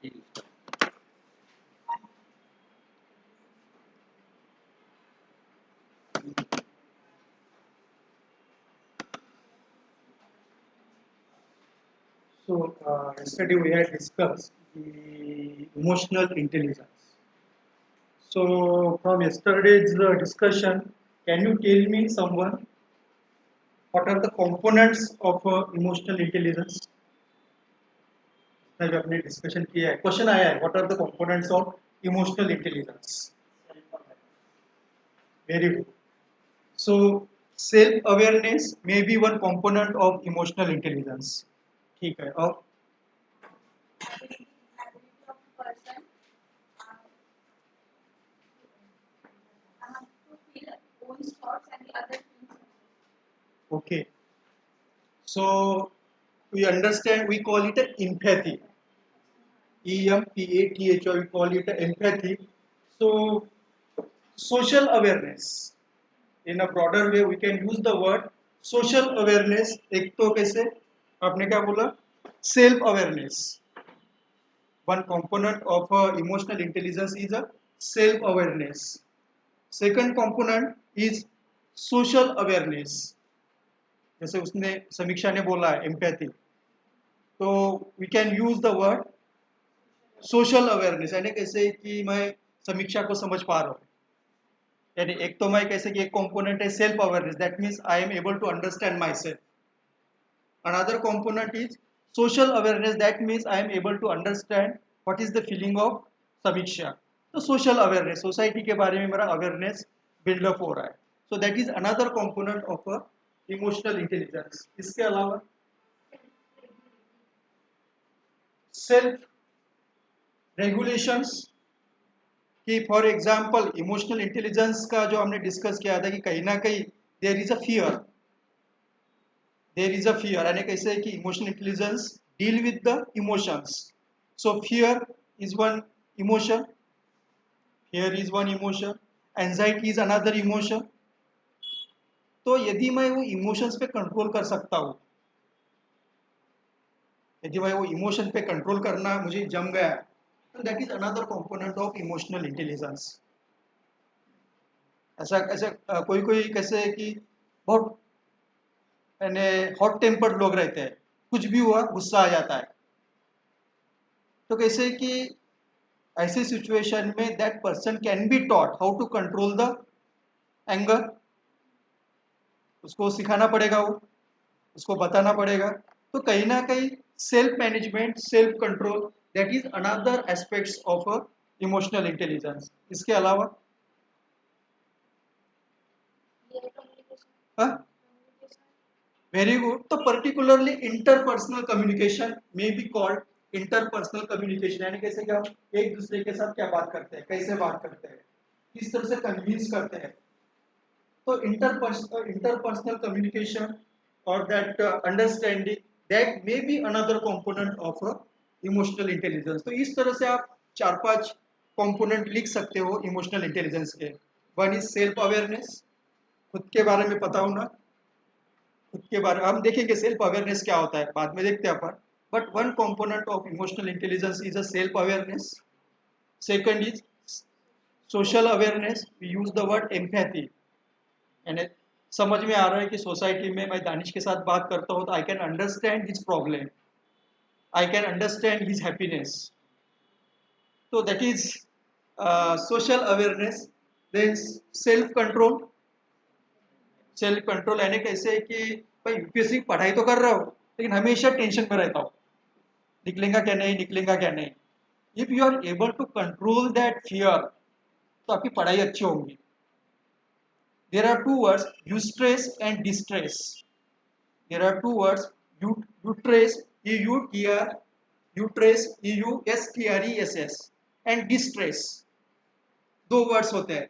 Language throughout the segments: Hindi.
So, yesterday we had discussed the emotional intelligence. So, from yesterday's discussion, can you tell me someone what are the components of emotional intelligence? जो आपने डिस्कशन किया है क्वेश्चन आया है what are the components of emotional intelligence very good so self awareness may be one component of emotional intelligence ठीक है और okay so we understand we call it a empathy EMPATHY we call it a empathy so social awareness in a broader way we can use the word social awareness एक तो कैसे आपने क्या बोला self awareness one component of emotional intelligence is a self awareness second component is social awareness जैसे उसने समीक्षा ने बोला है empathy तो we can use the word social awareness यानी कैसे कि मैं समीक्षा को समझ पा रहा हूँ यानी एक तो मैं कैसे कि एक कंपोनेंट है self awareness that means I am able to understand my self another component is social awareness that means I am able to understand what is the feeling of Samiksha तो सोशल अवेयरनेस सोसाइटी के बारे में मेरा अवेयरनेस बिल्डअप हो रहा है so that is another component of emotional intelligence इसके अलावा सेल्फ रेगुलेशंस कि फॉर एग्जाम्पल इमोशनल इंटेलिजेंस का जो हमने डिस्कस किया था कि कहीं ना कहीं देर इज अ फियर यानी कैसे कि emotional intelligence deal with the emotions so fear is one emotion anxiety is another emotion तो यदि मैं वो इमोशंस पे कंट्रोल कर सकता हूँ यदि मैं वो इमोशन पे कंट्रोल करना मुझे जम गया तो that is another component of emotional intelligence ऐसा ऐसा कोई कोई कैसे है कि बहुत यानी हॉट टेम्पर्ड लोग रहते हैं कुछ भी हुआ गुस्सा आ जाता है तो कैसे कि ऐसी सिचुएशन में that person can be taught how to control the anger उसको सिखाना पड़ेगा वो उसको बताना पड़ेगा तो कहीं ना कहीं self management self control that is another aspects of emotional intelligence इसके अलावा वेरी गुड तो पर्टिकुलरली इंटरपर्सनल कम्युनिकेशन में बी कॉल्ड इंटरपर्सनल कम्युनिकेशन यानी कैसे कि हम एक दूसरे के साथ क्या बात करते हैं कैसे बात करते हैं किस तरह से कन्विंस करते हैं तो इंटरपर्सनल कम्युनिकेशन और that understanding that may be another component of emotional intelligence तो इस तरह से आप चार पांच कंपोनेंट लिख सकते हो इमोशनल इंटेलिजेंस के वन इज सेल्फ अवेयरनेस खुद के बारे में पता होना खुद के बारे में हम देखेंगे सेल्फ अवेयरनेस क्या होता है बाद में देखते हैं अपन but one component of emotional intelligence is a self awareness second is social awareness we use the word empathy यानी समझ में आ रहा है कि सोसाइटी में मैं दानिश के साथ बात करता हूँ तो I can understand his problem I can understand his happiness तो that is social awareness then self control यानी कैसे है कि भाई यूपीएससी पढ़ाई तो कर रहा हूँ लेकिन हमेशा टेंशन में रहता हूँ निकलेगा क्या नहीं if you are able to control that fear तो आपकी पढ़ाई अच्छी होगी there are two words eustress and distress there are two words eustress EUTRES and distress दो वर्ड्स होते हैं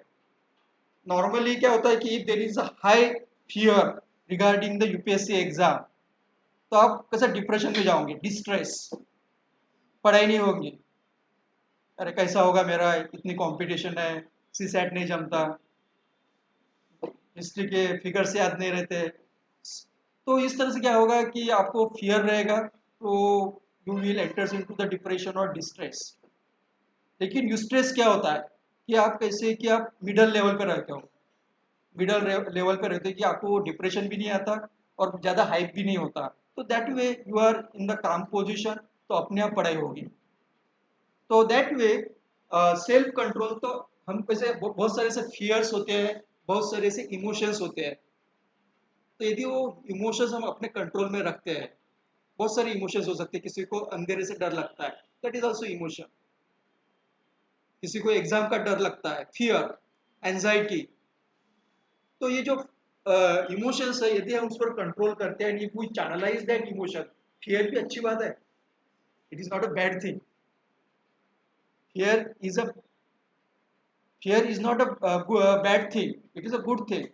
नॉर्मली क्या होता है कि if there is a high fear regarding the UPSC exam तो आप कैसे डिप्रेशन में जाओगे डिस्ट्रेस पढ़ाई नहीं होगी अरे कैसा होगा मेरा इतनी कंपटीशन है सी सेट नहीं जमता हिस्ट्री के फिगर्स याद नहीं रहते तो इस तरह से क्या होगा कि आपको फियर रहेगा तो you will enters into the depression और डिस्ट्रेस। लेकिन यूस्ट्रेस क्या होता है कि आप कैसे कि आप मिडल लेवल पे रहते हो, मिडल लेवल पे रहते हो कि आपको डिप्रेशन भी नहीं आता और ज़्यादा हाइप भी नहीं होता, तो that way you are in the calm position, तो अपने आप पढ़ाई होगी। तो दैट वे सेल्फ कंट्रोल, तो हम कैसे बहुत सारे से फियर्स होते हैं, बहुत सारे से इमोशंस होते हैं, तो यदि वो इमोशंस हम अपने कंट्रोल में रखते हैं, बहुत सारे इमोशंस हो सकते हैं, किसी को अंधेरे से डर लगता है, दैट इज ऑल्सो इमोशन। किसी को एग्जाम का डर लगता है, फियर, एंजाइटी, तो ये जो इमोशंस है यदि हम उस पर कंट्रोल करते हैं, we channelise that emotion, fear भी अच्छी बात है, it is not a bad thing. Fear is a fear is not a bad thing, it is a good thing.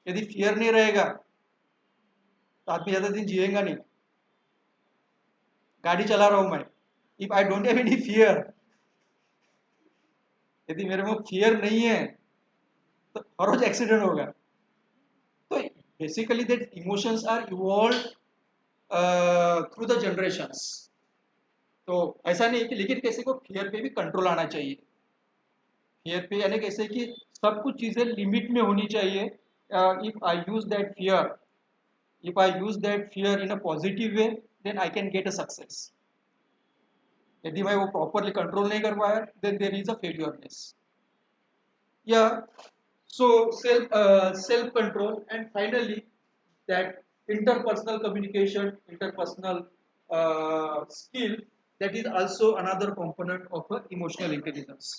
यदि फियर नहीं रहेगा तो आदमी ज्यादा दिन जिएगा नहीं। गाड़ी चला रहा हूं मैं, if I don't have any fear, यदि मेरे में फियर नहीं है तो हर रोज एक्सीडेंट होगा। तो basically that emotions are evolve through the generations. तो ऐसा नहीं है कि, लेकिन कैसे को फियर पे भी कंट्रोल आना चाहिए। फियर पे यानी कैसे कि सब कुछ चीजें लिमिट में होनी चाहिए। If I use that fear, if I use that fear in a positive way, then I can get a success. यदि मैं वो प्रॉपरली कंट्रोल नहीं कर पाया, then there is a failureness. Yeah, so self control, and finally that interpersonal communication, interpersonal skill, that is also another component of emotional intelligence.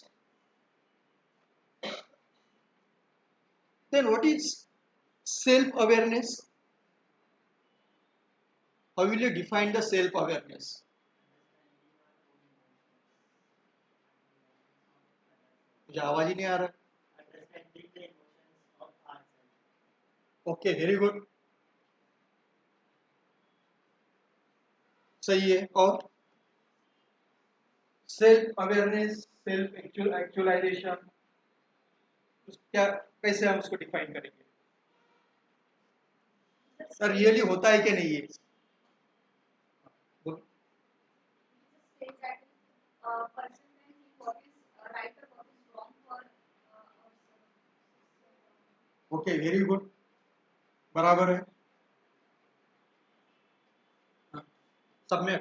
Then what is self awareness? How will you define the self awareness? मुझे आवाज ही नहीं आ रहा। ओके, वेरी गुड, सही है। और सेल्फ अवेयरनेस, सेल्फ एक्चुअलाइजेशन, क्या कैसे हम उसको डिफाइन करेंगे? सर रियली होता है कि नहीं ये? ओके, वेरी गुड, बराबर है। हाँ, सब में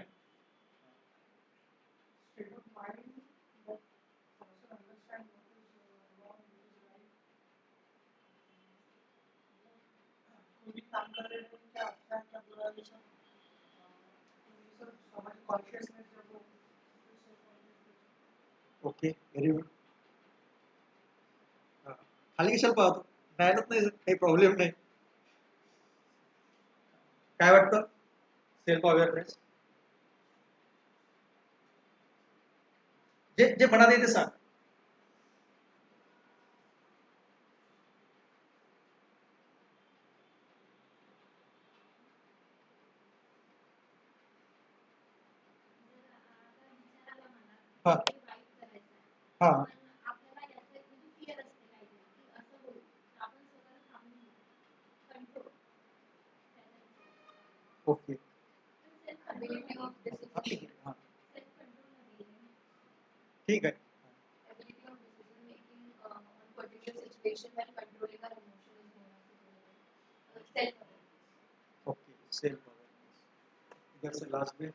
ओके, व्हेरी गुड. खाली कशाला पाहतो? बाहेरच नाही, काही प्रॉब्लेम नाही. काय वाटतं? सेल्फ अवेअरनेस जे जे मनात येते सांग. हा हा ओके, हा, ठीक आहे. हा, ठीक आहे. Okay, self awareness. इधर से लास्ट बेंच.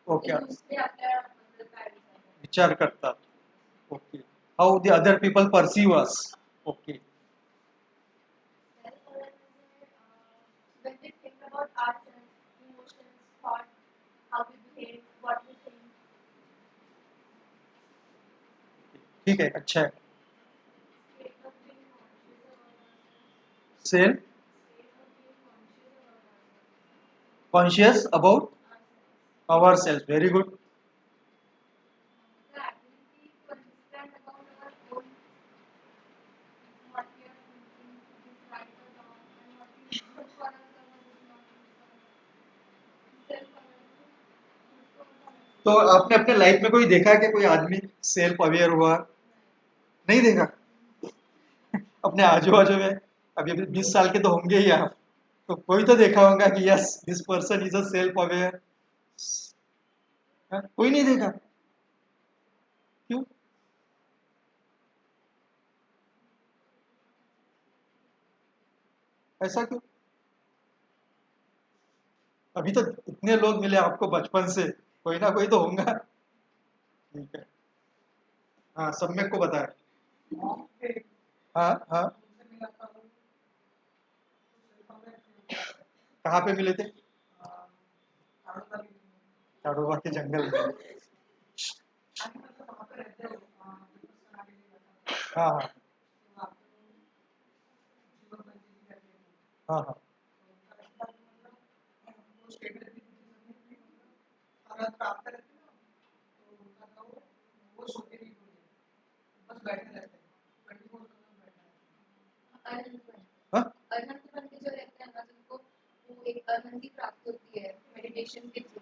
ओके, विचार करतात. Okay, how the other people perceive us. Okay, ठीक है, अच्छा है. Self conscious about our self, very good. तो आपने अपने लाइफ में कोई देखा है कि कोई आदमी सेल्फ अवेयर हुआ? नहीं देखा? अपने आजू बाजू में अभी अभी 20 साल के तो होंगे ही आप, तो कोई तो देखा होगा कि yes this person is a self aware. कोई नहीं देखा? क्यों? ऐसा क्यों? अभी तो इतने लोग मिले आपको बचपन से, कोई ना कोई तो होगा। ठीक है। हाँ, सब मेरे को बताया। हाँ हाँ। कहाँ पे मिले थे? ताड़ोबा के जंगल में। हाँ हाँ हाँ हाँ। हाँ? अरहंत बन के जो रहते हैं ना, जिनको वो एक अरहंती प्राप्त होती है मेडिटेशन के थ्रू,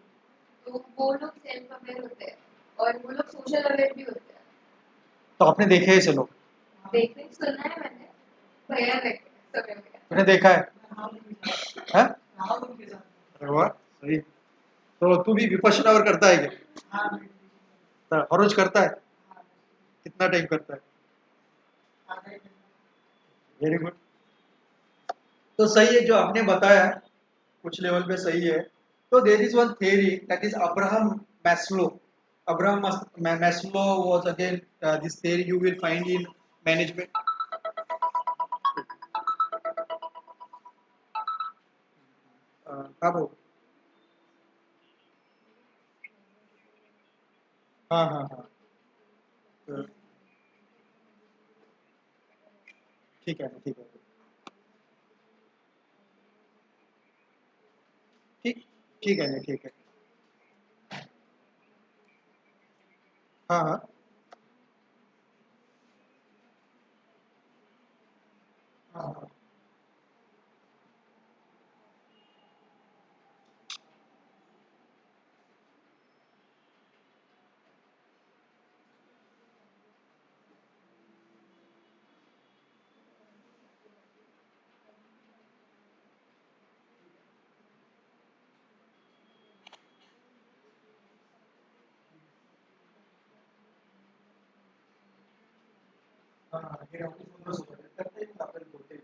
तो वो लोग सेल्फ अवेयर होते हैं और वो लोग सोशल अवेयर भी होते हैं। तो आपने देखे हैं चलो? देखने सुना है मैंने, भैया रहते हैं समय में। तूने देखा है? हाँ? अरे वाह, सही। तो तू भी विपश्यना और करता है क्या? तो हर रोज करता है? कितना टाइम करता है? Very good. तो सही है जो आपने बताया, कुछ लेवल पे सही है। तो there is one theory that is Abraham Maslow. Maslow was again this theory you will find in management. कब हो? हाँ हाँ हाँ। तो ठीक है ठीक है। ठीक ठीक है ठीक है। हाँ हाँ हाँ हाँ। हाँ हाँ, ये आपकी सुंदर सोच है। करते हैं, अपन बोलते हैं।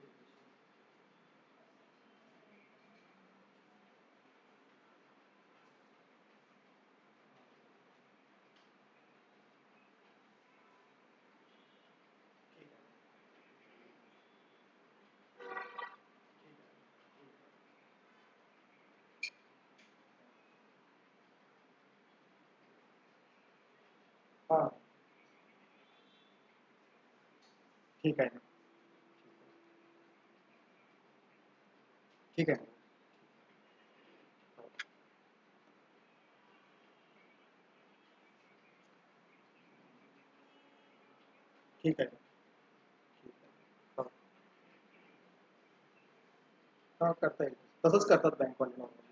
हाँ ठीक है ठीक है ठीक है। हाँ हाँ, करता है। तसंच करतात बँक वाले नॉर्मली।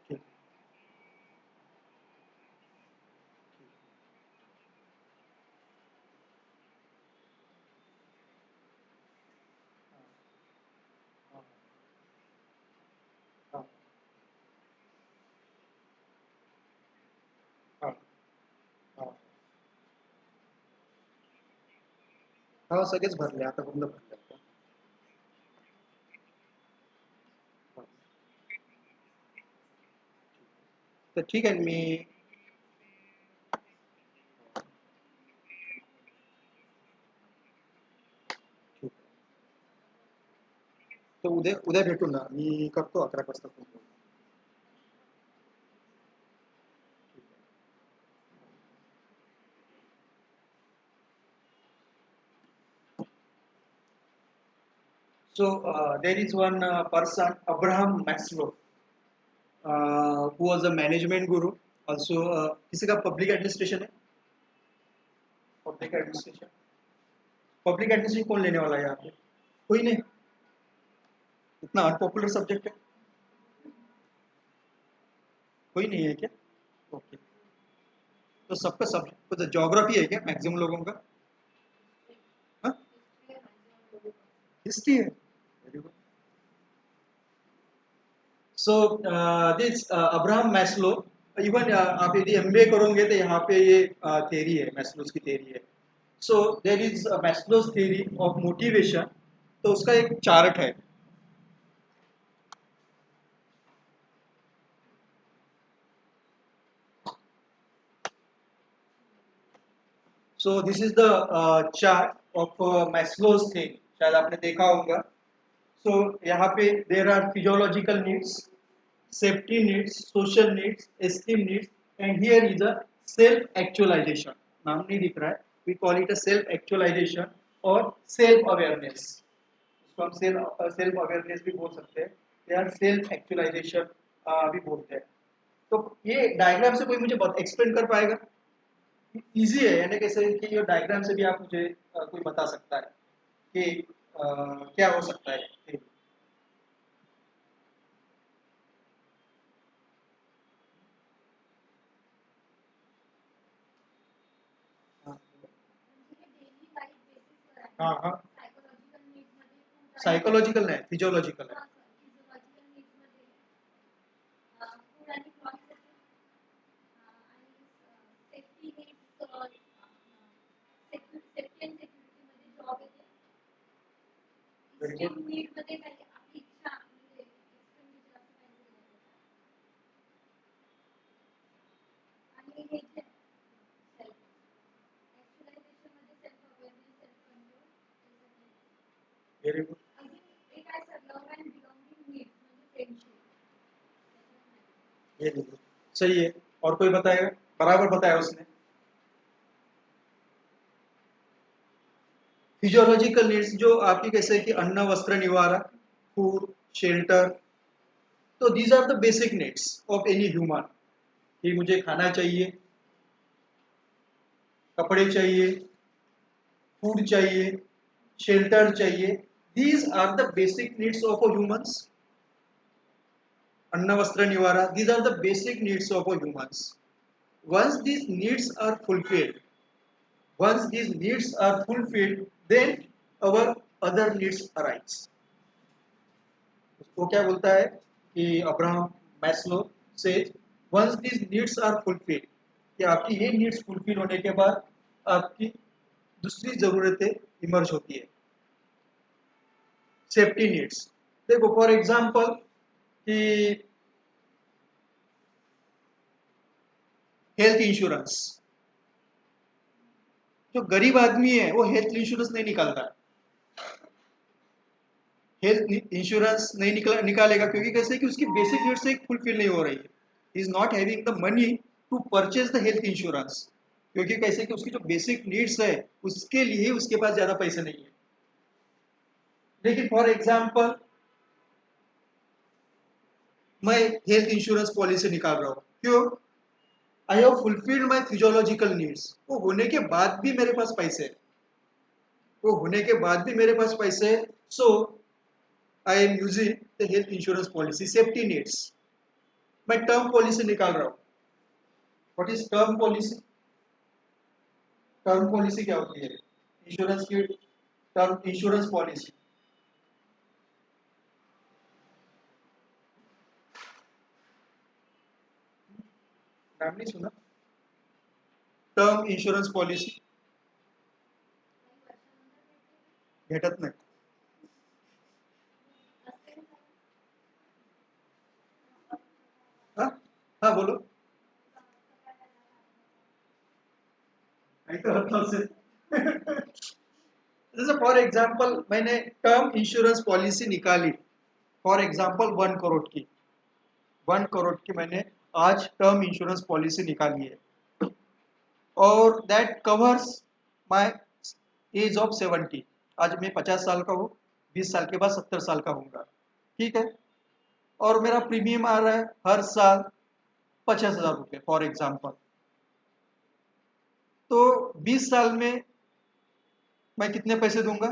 ठीक। हाँ हाँ हाँ हाँ हाँ, सगळेच भरले आता, बंद भरले आता. हाँ. तर ठीक आहे मी. ठीक. तर उद्या उद्या भेटू ना, मी करतो 11 वाजता phone. So there is one person, Abraham Maslow, who was a management guru. Also, किसी का पब्लिक एडमिनिस्ट्रेशन है? पब्लिक एडमिनिस्ट्रेशन, पब्लिक एडमिनिस्ट्रेशन कौन लेने वाला है यहाँ पे? कोई नहीं, इतना अनपॉपुलर सब्जेक्ट है। कोई नहीं है क्या? ओके, तो सबका सब तो ज्योग्राफी है क्या मैक्सिमम लोगों का? हाँ, हिस्ट्री है मैक्सिमम लोगों का। हिस्ट्री है, very good. So this Abraham Maslow, even आप यदि एमबीए करोगे तो यहाँ पे ये थ्योरी है, मैस्लोस की थ्योरी है। So there is Maslow's theory of motivation, तो उसका एक चार्ट है। So this is the chart of Maslow's theory, शायद आपने देखा होगा। सो यहाँ पे there are physiological needs, safety needs, social needs, esteem needs, and here is a self actualization. नाम नहीं दिख रहा है, we call it a self actualisation और सेल्फ अवेयरनेस। इसको हम सेल्फ अवेयरनेस भी बोल सकते हैं या सेल्फ एक्चुअलाइजेशन भी बोलते हैं। तो ये डायग्राम से कोई मुझे एक्सप्लेन कर पाएगा? इजी है, यानी कैसे कि ये डायग्राम से भी आप मुझे कोई बता सकता है कि क्या हो सकता है। हाँ म्हणजे हे डेली लाईफ बेसिसवर आहे. हाँ हाँ, सायकोलॉजिकल नीड्समध्ये फूड आणि सायकोलॉजिकल नाही, फिजियोलॉजिकल आहे. हां, फिजियोलॉजिकल नीड्समध्ये फूड आणि क्लॉथ्ससाठी आणि सेफ्टी नीड्स सेफ्टी अँड सिक्युरिटीमध्ये जॉब येते. व्हेरी एक्स्ट्रीम गुड, नीडमध्ये काही आपली इच्छा म्हणजे एक्स्ट्रीम नीड असं काहीतरी आहे. आणि हे जे सेल्फ ॲक्च्युअलायझेशनमध्ये self awareness, self control. Very good, अजून एक आहे sir love and belonging needs म्हणजे फ्रेंडशिप. व्हेरी गुड, सही है। और कोई बताएगा? बराबर बताया उसने। फिजियोलॉजिकल नीड्स जो आपकी कैसे कि अन्न वस्त्र निवारा, फूड, शेल्टर, तो these are the basic needs of any human. कि मुझे खाना चाहिए, कपड़े चाहिए, फूड चाहिए, शेल्टर चाहिए, these are the basic needs of a humans. अन्न वस्त्र निवारा, these are the basic needs of a humans. Once these needs are fulfilled, once these needs are fulfilled, then our other needs arise. वो क्या बोलता है कि अब्राहम मैस्लो से once these needs are fulfilled, कि आपकी ये needs fulfill होने के बाद आपकी दूसरी जरूरतें इमर्ज होती है। सेफ्टी नीड्स, देखो फॉर एग्जांपल कि हेल्थ इंश्योरेंस, जो गरीब आदमी है वो हेल्थ इंश्योरेंस नहीं निकालता, हेल्थ इंश्योरेंस नहीं निकालेगा, क्योंकि कैसे कि उसकी बेसिक नीड्स एक फुलफिल नहीं हो रही है, is not having the money to purchase the health insurance, क्योंकि कैसे कि उसकी जो बेसिक नीड्स है उसके लिए उसके पास ज्यादा पैसे नहीं है। लेकिन फॉर एग्जाम्पल मैं हेल्थ इंश्योरेंस पॉलिसी निकाल रहा हूँ, क्यों? I have fulfilled my physiological needs, वो होने के बाद भी मेरे पास पैसे है, वो होने के बाद भी मेरे पास पैसे, so I am using the health insurance policy. Safety needs, मैं टर्म पॉलिसी निकाल रहा हूँ। What is term policy? Term policy क्या होती है? इंश्योरेंस की टर्म इंश्योरेंस पॉलिसी, नाम नहीं सुना? टर्म इंश्योरेंस पॉलिसी भेटत नाही। हाँ हाँ बोलो। नहीं तो मतलब से जैसे फॉर एग्जांपल मैंने टर्म इंश्योरेंस पॉलिसी निकाली, फॉर एग्जांपल 1 करोड़ की, 1 करोड़ की मैंने आज टर्म इंश्योरेंस पॉलिसी निकाली है, और that covers my age of 70। आज मैं 50 साल का हूँ, 20 साल के बाद 70 साल का होऊंगा, ठीक है? और मेरा प्रीमियम आ रहा है हर साल 50,000 रुपये फॉर एग्जाम्पल। तो 20 साल में मैं कितने पैसे दूंगा?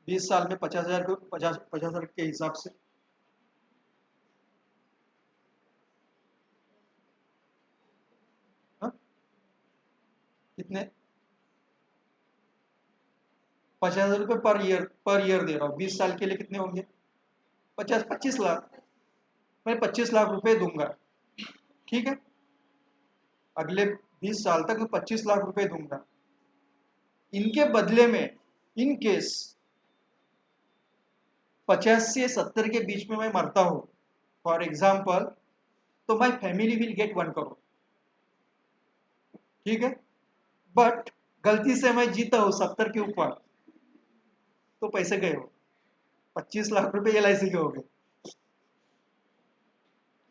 20 साल में 50,000 को 50,000 के हिसाब से 50,000 रुपये पर ईयर दे रहा हूँ, 20 साल के लिए कितने होंगे? 25 लाख। मैं 25 लाख रुपए दूंगा, ठीक है, अगले 20 साल तक मैं 25 लाख रुपए दूंगा। इनके बदले में इन केस 50 से 70 के बीच में मैं मरता हूं, फॉर एग्जाम्पल, तो my family will get 1 crore, ठीक है। बट गलती से मैं जीता हूं 70 के ऊपर, तो पैसे गए हो, 25 लाख रुपए LIC के हो गए,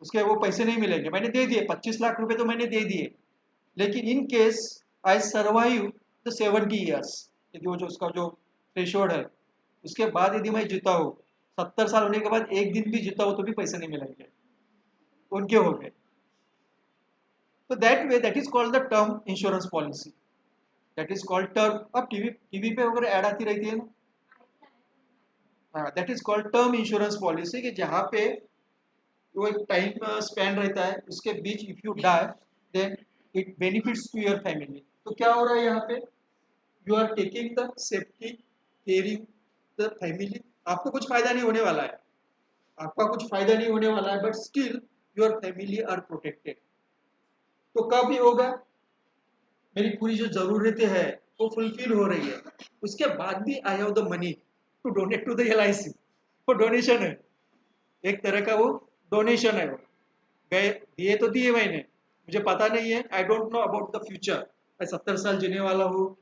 उसके वो पैसे नहीं मिलेंगे, मैंने दे दिए 25 लाख रुपए तो मैंने दे दिए। लेकिन in case I survive the 70 years, यदि वो जो उसका जो थ्रेशोल्ड है, उसके बाद यदि मैं जीता हूँ 70 साल होने के बाद एक दिन भी जीता हूँ तो भी पैसे नहीं मिलेंगे, उनके हो गए। तो that way that is called the term insurance policy, that is called term. अब टीवी पे वगैरह ऐड आती रहती है ना, हाँ, that is called term insurance policy, कि जहाँ पे वो एक टाइम स्पैन रहता है, उसके बीच if you die then it benefits to your family. तो क्या हो रहा है यहाँ पे, you are taking the safety, caring the family. आपको कुछ फायदा नहीं होने वाला है, आपका कुछ फायदा नहीं होने वाला है, but still your family are protected. तो कब ये होगा, मेरी पूरी जो जरूरतें हैं वो फुलफिल हो रही है, उसके बाद भी I have the money to donate to the LIC। वो डोनेशन है, एक तरह का वो डोनेशन है। वो गए दिए तो दिए मैंने, मुझे पता नहीं है, I don't know about the future, मैं 70 साल जीने वाला हूँ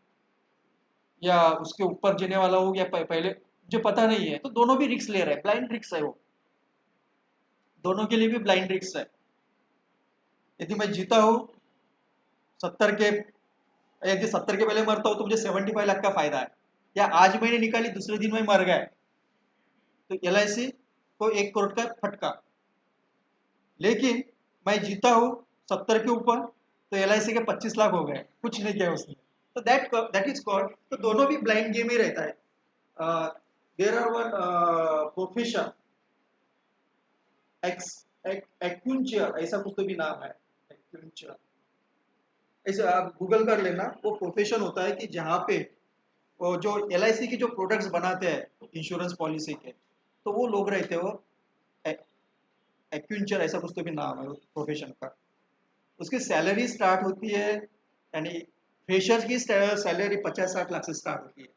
या उसके ऊपर जीने वाला हूँ, या पहले मुझे पता नहीं है। तो दोनों भी रिस्क ले रहे हैं, ब्लाइंड रिस्क है वो, दोनों के लिए भी ब्लाइंड रिस्क है। यदि मैं जीता हूँ 70 के, यदि 70 के पहले मरता हूँ तो मुझे 75 लाख का फायदा है, या आज मैंने निकाली दूसरे दिन में मर गया, तो LIC को 1 करोड़ का फटका। लेकिन मैं जीता हूँ 70 के ऊपर, तो LIC के 25 लाख हो गए, कुछ नहीं किया उसने। तो दैट इज कॉल्ड, तो दोनों भी ब्लाइंड गेम ही रहता है। देयर आर वन प्रोफेशन, एक्यूंचर ऐसा कुछ तो भी नाम है, एक्यूंचर, ऐसे आप गूगल कर लेना। वो प्रोफेशन होता है कि जहाँ पे वो जो LIC की जो प्रोडक्ट्स बनाते हैं इंश्योरेंस पॉलिसी के, तो वो लोग रहते हो, एक्यूंचर ऐसा कुछ तो भी नाम है प्रोफेशन का। उसकी सैलरी स्टार्ट होती है, यानी फ्रेशर की सैलरी 50-60 लाख से स्टार्ट होती है,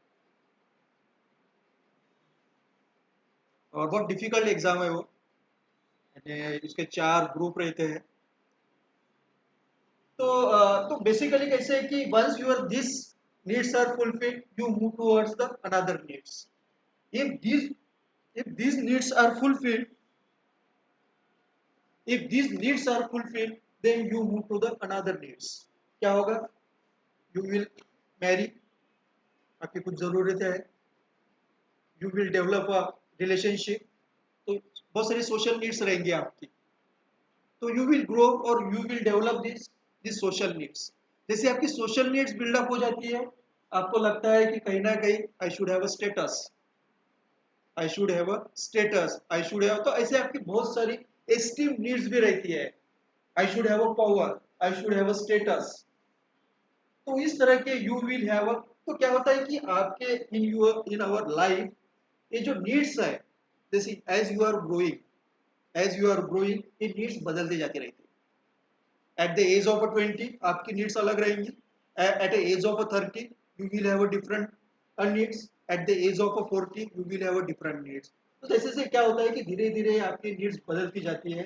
और बहुत डिफिकल्ट एग्जाम है वो, यानी उसके 4 ग्रुप रहते हैं। तो बेसिकली कैसे है कि once your this needs are fulfilled, you move towards the another needs. if these if these needs are fulfilled, if these needs are fulfilled, then you move to the another needs। क्या होगा, you will marry, आपकी कुछ जरूरतें हैं, you will develop a relationship, तो बहुत सारी सोशल नीड्स रहेंगी आपकी, तो यू विल ग्रो और you will develop this social needs. जैसे आपकी सोशल नीड्स बिल्डअप हो जाती है, आपको लगता है कि कहीं ना कहीं I should have a status, I should have a status, I should have, तो ऐसे आपकी बहुत सारी एस्टीम नीड्स भी रहती है। I should have a power, I should have a status, तो इस तरह के यू विल हैव अ। तो क्या होता है कि आपके इन आवर लाइफ ये जो नीड्स है, जैसे एज यू आर ग्रोइंग ये नीड्स बदलती जाती रहती है। एट द एज ऑफ 20 आपकी नीड्स अलग रहेंगी, at the age of 30 you will have a different needs, at the age of 40 you will have a different needs. तो जैसे से क्या होता है कि धीरे धीरे आपकी नीड्स बदलती जाती है,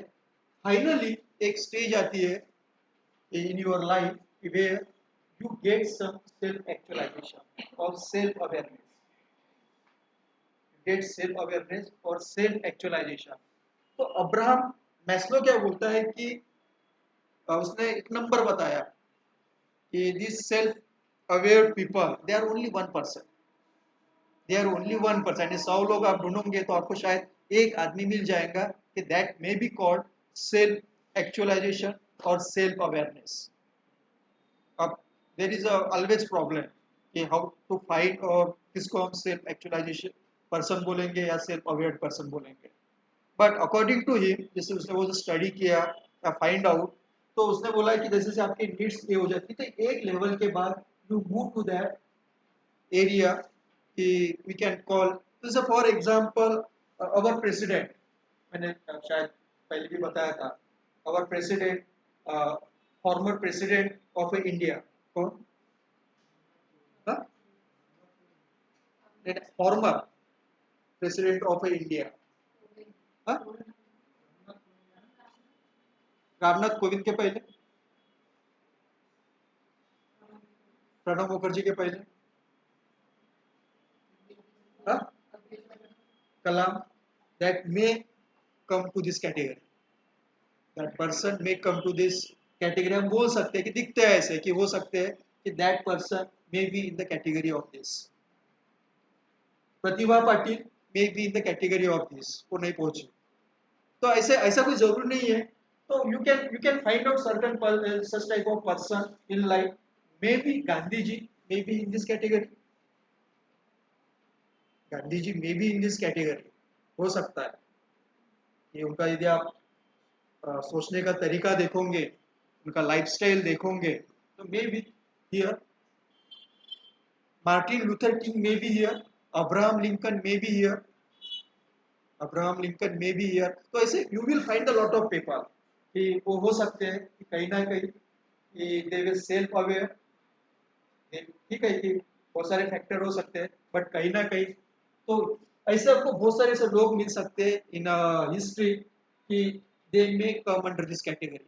फाइनली एक स्टेज आती है in your life where you get some self actualization or self awareness, you get self awareness or self actualization। तो अब्राहम मैस्लो क्या बोलता है कि उसने एक नंबर बताया कि this self aware people they are only 1%, they are only 1%। 100 लोग आप ढूंढोगे तो आपको शायद एक आदमी मिल जाएगा कि that may be called self actualisation और सेल्फ अवेयरनेस। अब देर इज ऑलवेज प्रॉब्लम कि हाउ टू फाइंड, और किसको हम सेल्फ एक्चुअलाइजेशन पर्सन बोलेंगे या सेल्फ अवेयर पर्सन बोलेंगे। बट अकॉर्डिंग टू हिम, जैसे उसने वो जो स्टडी किया या फाइंड आउट, तो उसने बोला कि जैसे से आपकी नीड्स ये हो जाती है तो एक लेवल के बाद you move to that area we can call, जैसे फॉर एग्जांपल अवर प्रेसिडेंट, मैंने शायद पहले भी बताया था, our president, former president of India, कौन, former president of India, Ramnath Kovind के पहले, प्रणब मुखर्जी के पहले, हाँ? कलाम, that may come to this category, that person may come to this category, हम बोल सकते हैं कि दिखते हैं ऐसे कि हो सकते हैं कि that person may be in the category of this, Pratibha Patil may be in the category of this, वो नहीं पहुंची, तो ऐसे ऐसा कोई जरूरी नहीं है, तो you can find out certain such type of person in life, maybe Gandhi ji may be in this category, Gandhi ji may be in this category, हो सकता है कि उनका यदि आप सोचने का तरीका देखोगे, उनका लाइफस्टाइल देखोगे, तो may be here, Martin Luther king may be here, Abraham Lincoln may be here, Abraham Lincoln may be here, तो ऐसे you will find a lot of people कि वो हो सकते हैं कि कहीं ना कहीं कि दे विल सेल्फ अवेयर, ठीक है कि बहुत सारे फैक्टर हो सकते हैं, बट कहीं ना कहीं तो ऐसे आपको बहुत सारे ऐसे लोग मिल सकते हैं इन हिस्ट्री कि they may come under this category,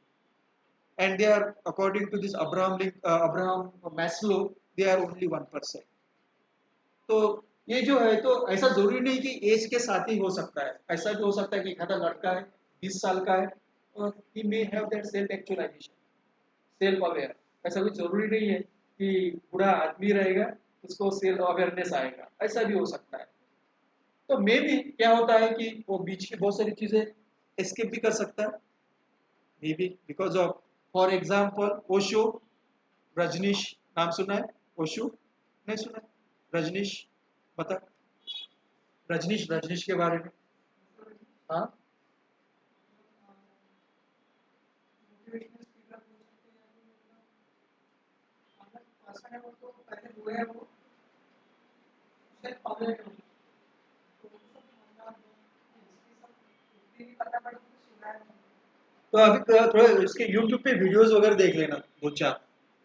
and they are according to this Abraham Maslow, they are only 1%. तो ये जो है तो ऐसा जरूरी नहीं कि एज के साथ ही हो सकता है, ऐसा भी हो सकता है कि एक आधा लड़का है 20 साल का है और he may have that self actualization, self aware, ऐसा भी जरूरी नहीं है कि बूढ़ा आदमी रहेगा उसको सेल्फ अवेयरनेस आएगा, ऐसा भी हो सकता है, तो मे भी क्या होता है कि वो बीच की बहुत सारी चीजें एस्केप भी कर सकता है, may B because of, for example Osho, Rajneesh, नाम सुना है, ओशो नहीं सुना है, रजनीश, बता, रजनीश, रजनीश के बारे में, हाँ, तो अभी थोड़ा इसके यूट्यूब पे वीडियोस वगैरह देख लेना, दो चार,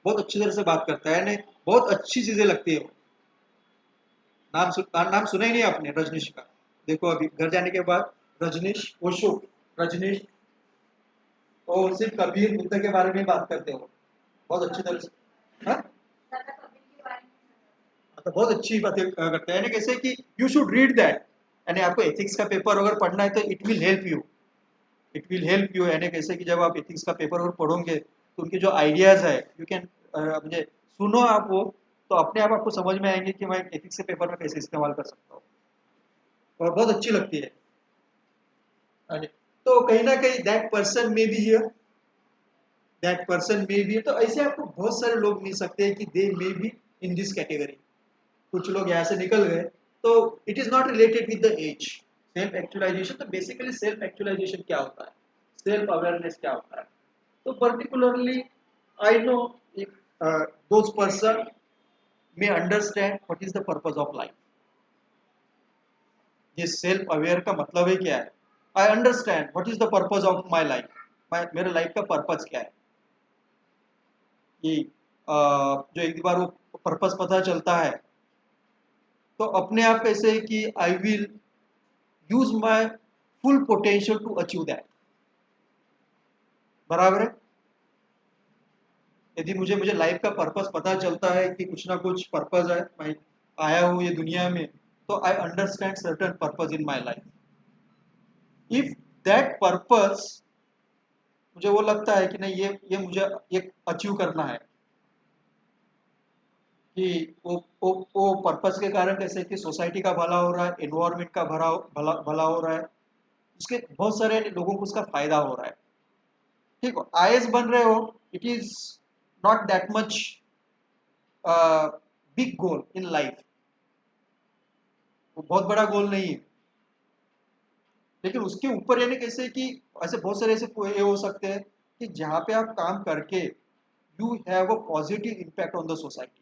बहुत अच्छी तरह से बात करता है, यानी बहुत अच्छी चीजें लगती है वो, नाम सुना ही नहीं आपने रजनीश का, देखो अभी घर जाने के बाद, रजनीश ओशो, रजनीश, वो सिर्फ कबीर बुद्ध के बारे में बात करते हो, बहुत अच्छी तरह से, हाँ, तो बहुत अच्छी बातें करते हैं, यानी कैसे कि यू शुड रीड दैट, यानी आपको एथिक्स का पेपर अगर पढ़ना है तो it will help you, it will help you, यानी कैसे कि जब आप एथिक्स का पेपर और पढ़ोगे तो उनके जो आइडियाज है यू कैन, मुझे सुनो आप वो, तो अपने आप आपको समझ में आएंगे कि मैं एथिक्स के पेपर में कैसे इस्तेमाल कर सकता हूँ, और बहुत अच्छी लगती है, यानी तो कहीं ना कहीं दैट पर्सन में भी हियर, दैट पर्सन में भी, तो ऐसे आपको बहुत सारे लोग मिल सकते हैं कि they may be in this category, कुछ लोग यहाँ से निकल गए, तो it is not related with the age, self actualization, तो बेसिकली सेल्फ एक्चुअलाइजेशन क्या होता है, सेल्फ अवेयरनेस क्या होता है, तो particularly I know if those person may understand what is the purpose of life, ये सेल्फ अवेयर का मतलब है क्या है, I understand what is the purpose of my life, मेरे लाइफ का पर्पस क्या है, कि जो एक बार वो पर्पस पता चलता है तो अपने आप कैसे है कि I will use my full potential to achieve that, बराबर है, यदि मुझे मुझे लाइफ का पर्पस पता चलता है कि कुछ ना कुछ पर्पस है, मैं आया हूँ ये दुनिया में, तो I understand certain purpose in my life, if that purpose मुझे वो लगता है कि नहीं ये मुझे ये अचीव करना है, कि वो पर्पस के कारण कैसे कि सोसाइटी का भला हो रहा है, एनवायरमेंट का भला हो रहा है, उसके बहुत सारे लोगों को उसका फायदा हो रहा है, ठीक हो, आईएएस बन रहे हो, it is not that much big goal in life, वो बहुत बड़ा गोल नहीं है, लेकिन उसके ऊपर यानी कैसे कि ऐसे बहुत सारे ऐसे ये हो सकते हैं कि जहाँ पे आप काम करके you have a positive impact on the society,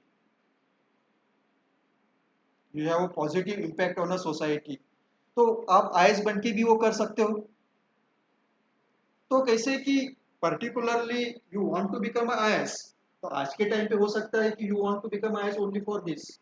you have a positive impact on a society, तो आप आईएएस बन के भी वो कर सकते हो। तो कैसे कि particularly you want to become IAS, तो आज के टाइम पे हो सकता है कि you want to become IAS only for this.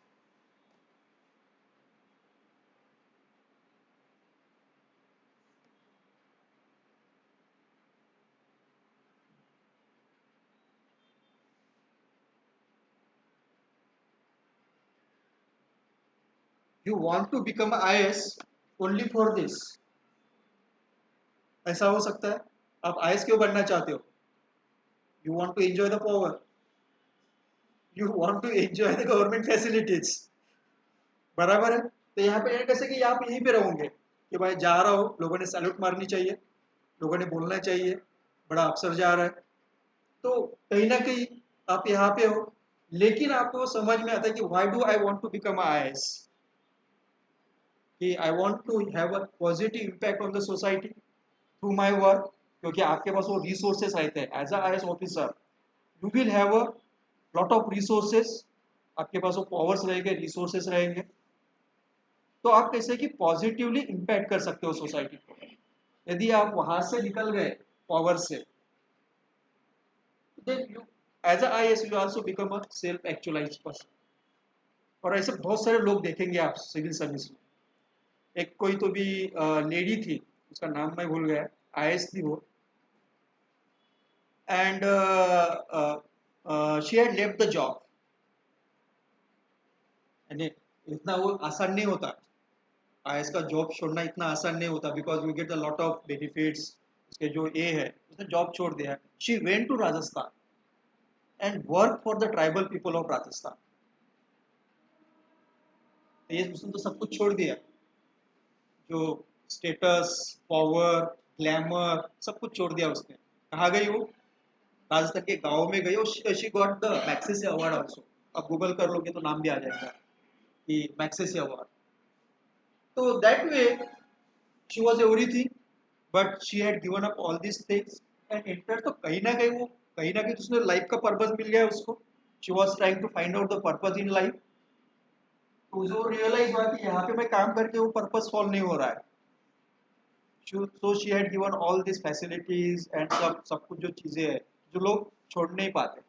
You want to become IAS only for this, ऐसा हो सकता है। आप आईएएस क्यों बनना चाहते हो? You want to enjoy the power, you want to enjoy the government facilities, बराबर है। तो यहाँ पे ये कैसे कि आप यहीं पे रहोगे कि भाई जा रहा हो, लोगों ने सैल्यूट मारनी चाहिए, लोगों ने बोलना चाहिए बड़ा अफसर जा रहा है, तो कहीं ना कहीं आप यहाँ पे हो। लेकिन आपको समझ में आता है कि why do I want to become IAS, कि I want to have a positive impact on the society through my work, क्योंकि आपके पास वो रिसोर्सेस रहते हैं as a IAS officer. You will have a lot of resources, आपके पास वो पावर्स रहेंगे, रिसोर्सेस रहेंगे, तो आप कैसे कि पॉजिटिवली इम्पैक्ट कर सकते हो सोसाइटी को। यदि आप वहां से निकल गए पावर से, then you as a IAS you also become a self actualized person. और ऐसे बहुत सारे लोग देखेंगे आप सिविल सर्विस में। एक कोई तो भी लेडी थी, उसका नाम मैं भूल गया, आईएएस थी वो, and she had left the job. यानी इतना वो आसान नहीं होता, आईएएस का जॉब छोड़ना इतना आसान नहीं होता, because you get a lot of benefits. उसके जो ए है, उसने जॉब छोड़ दिया। She went to Rajasthan and work for the tribal people of Rajasthan. ये उसने तो सब कुछ छोड़ दिया, जो स्टेटस, पावर, ग्लैमर, सब कुछ छोड़ दिया उसने। कहाँ गई वो? राजस्थान के गांव में गई। She got the Magsaysay award also. अब गूगल कर लोगे तो नाम भी आ जाएगा कि मैक्सेसे अवार्ड। तो that way she was everything, but she had given up all this things and inter. तो कहीं ना कहीं तो उसने लाइफ का पर्पस मिल गया उसको। She was trying to find out the purpose in life. तो जो रियलाइज हुआ कि यहाँ पे मैं काम करके वो पर्पस सॉल्व नहीं हो रहा है। So she had given all this facilities and सब सब कुछ जो चीजें हैं जो लोग छोड़ नहीं पाते,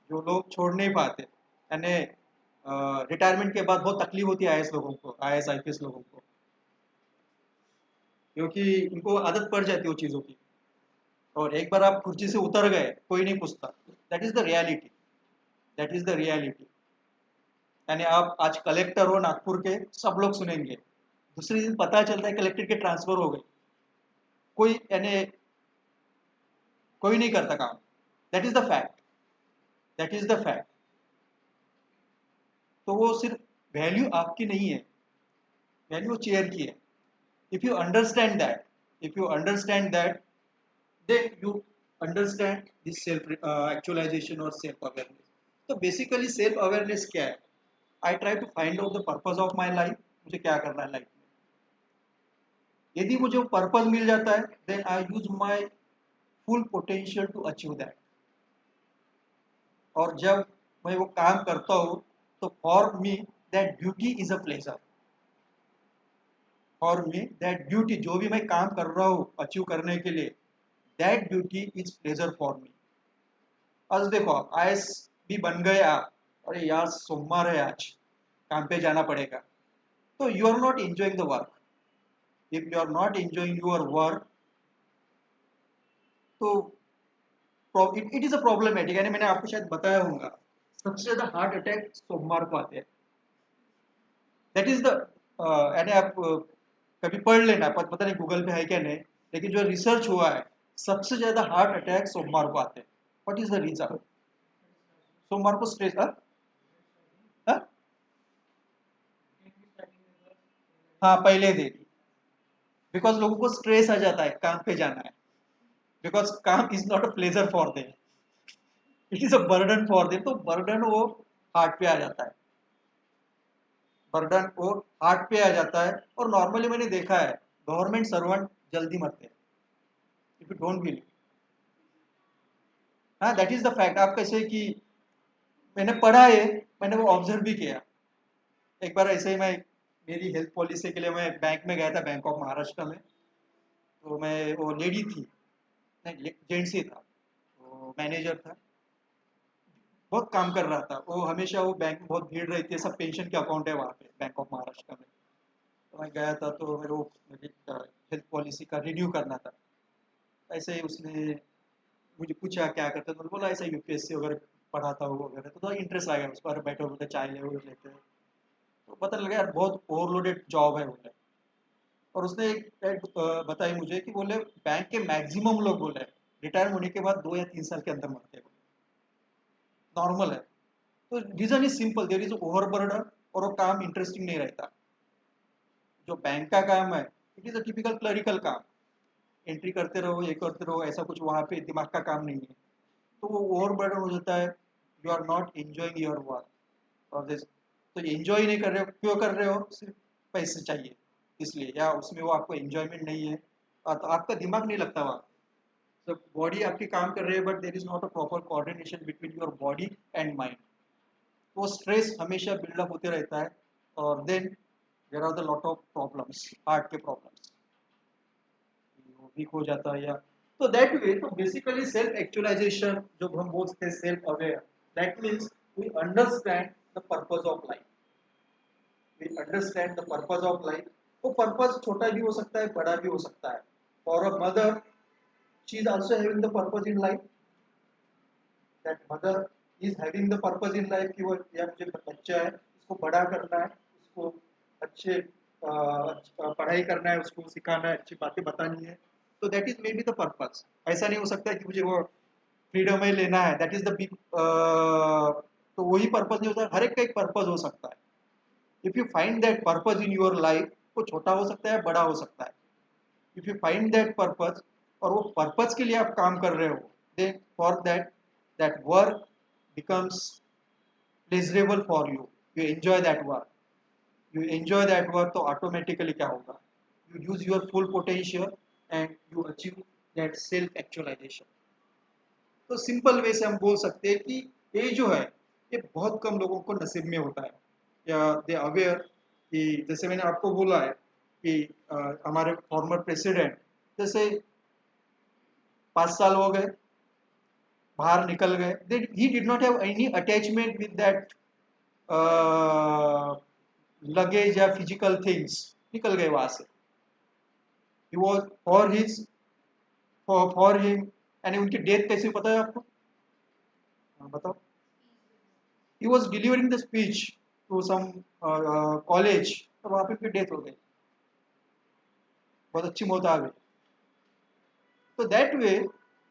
जो लोग छोड़ नहीं पाते, यानी रिटायरमेंट के बाद बहुत तकलीफ होती है आईएएस लोगों को, आईएएस आईपीएस लोगों को, क्योंकि उनको आदत पड़ जाती है वो चीज़ों की। और एक बार आप कुर्सी से उतर गए, कोई नहीं पूछता। That is the reality, that is the reality. यानी आप आज कलेक्टर हो नागपुर के, सब लोग सुनेंगे। दूसरे दिन पता चलता है कलेक्टर के ट्रांसफर हो गई, कोई यानी कोई नहीं करता काम। That is the fact, that is the fact. तो वो सिर्फ वैल्यू आपकी नहीं है, वैल्यू चेयर की है। If you understand that, if you understand that, then you understand this self actualization or self awareness. तो बेसिकली सेल्फ अवेयरनेस क्या है? I try to find out the purpose of my life, मुझे क्या करना है लाइफ में। यदि मुझे वो पर्पस मिल जाता है, then I use my full potential to achieve that. और जब मैं वो काम करता हूँ, तो for me that beauty is a pleasure. For me that beauty, जो भी मैं काम कर रहा हूँ अचीव करने के लिए, that beauty is pleasure for मी। आज देखो आईएएस भी बन गए आप, अरे यार सोमवार है आज, काम पे जाना पड़ेगा, तो you are not enjoying the work. If you are not enjoying your work, तो इट इज अ प्रॉब्लमेटिक। यानी मैंने आपको शायद बताया होगा, सबसे ज्यादा हार्ट अटैक सोमवार को आते हैं। दैट इज द, यानी आप कभी पढ़ लेना, पता नहीं गूगल पे है क्या नहीं, लेकिन जो रिसर्च हुआ है, सबसे ज्यादा हार्ट अटैक सोमवार को आते हैं। What is the reason? सोमवार को स्ट्रेस, हाँ पहले दिन, बिकॉज लोगों को स्ट्रेस आ जाता है काम पे जाना है, बिकॉज काम is not a pleasure for them, it is a burden for them. तो बर्डन वो हार्ट पे आ जाता है, बर्डन वो हार्ट पे आ जाता है। और नॉर्मली मैंने देखा है गवर्नमेंट सर्वेंट जल्दी मरते हैं, इफ यू डोंट बिलीव। हाँ दैट इज द फैक्ट। आप कैसे कि मैंने पढ़ा है, मैंने वो ऑब्जर्व भी किया। एक बार ऐसे ही मैं मेरी हेल्थ पॉलिसी के लिए मैं बैंक में गया था, बैंक ऑफ महाराष्ट्र में। तो मैं वो लेडी थी, नहीं जेंट्स ही था, तो मैनेजर था, बहुत काम कर रहा था वो। हमेशा वो बैंक में बहुत भीड़ रहती है, सब पेंशन के अकाउंट है वहाँ पे बैंक ऑफ महाराष्ट्र में। तो मैं गया था, तो मेरे को हेल्थ पॉलिसी का रिन्यू करना था। ऐसे ही उसने मुझे पूछा क्या करते, तो मैंने बोला ऐसा यूपीएससी वगैरह पढ़ाता हूँ वगैरह। तो थोड़ा इंटरेस्ट आ गया उस पर, बैठे होते चाय ले वो लेते। तो पता लगा यार बहुत ओवरलोडेड जॉब है बोले। और उसने एक बताई मुझे कि बोले बैंक के मैक्सिमम लोग बोले रिटायर होने के बाद 2 या 3 साल के अंदर मरते हैं, नॉर्मल है। तो reason is simple, there is overburden, और वो काम इंटरेस्टिंग नहीं रहता। जो बैंक का काम है, it is a typical clerical काम, एंट्री करते रहो, ये करते रहो, ऐसा कुछ वहाँ पे दिमाग का काम नहीं है। तो वो ओवरबर्डन हो जाता है, you are not enjoying your work. और दिस, तो एंजॉय नहीं कर रहे हो, क्यों कर रहे हो? सिर्फ पैसे चाहिए इसलिए, या उसमें वो आपको एंजॉयमेंट नहीं है, और तो आपका दिमाग नहीं लगता वहाँ। तो बॉडी आपकी काम कर रही है, but there is not a proper coordination between your body and mind. वो स्ट्रेस हमेशा बिल्डअप होते रहता है, और then there are the lot of problems, heart के प्रॉब्लम्स, वीक हो जाता है। या तो दैट वे, तो बेसिकली सेल्फ एक्चुअलाइजेशन जो हम बोलते हैं self aware, that means we understand the purpose of life. We understand the purpose of life. वो पर्पज छोटा भी हो सकता है, बड़ा भी हो सकता है। For a mother, she is also having the purpose in life. That mother is having the purpose in life कि वो, या मुझे बच्चा है, इसको बड़ा करना है, उसको अच्छे पढ़ाई करना है, उसको सिखाना है, अच्छी बातें बतानी है। तो that is may be the purpose. ऐसा नहीं हो सकता कि मुझे वो फ्रीडम ही लेना है, दैट इज द बिग, तो वही पर्पज नहीं होता, हर एक का एक पर्पज हो सकता है। If you find that purpose in your life, वो छोटा हो सकता है, बड़ा हो सकता है। If you find that purpose, और वो पर्पज के लिए आप काम कर रहे हो, then for that, that work becomes pleasurable for you, you enjoy that work, you enjoy that work, तो ऑटोमेटिकली क्या होगा, you use your full potential and you achieve that self actualization। तो सिंपल वे से हम बोल सकते हैं कि ये जो है, ये बहुत कम लोगों को नसीब में होता है, या दे अवेयर कि जैसे मैंने आपको बोला है कि हमारे फॉर्मर प्रेसिडेंट, जैसे 5 साल हो गए, बाहर निकल गए, he did not have any attachment with that luggage या फिजिकल थिंग्स, निकल गए वहां से। He was for his, for him. यानी उनकी डेथ कैसे पता है आपको? हाँ, बताओ। He was delivering the speech to some college, तो वहां पे उनकी डेथ हो गई, बहुत अच्छी मौत आ गई। तो दैट वे,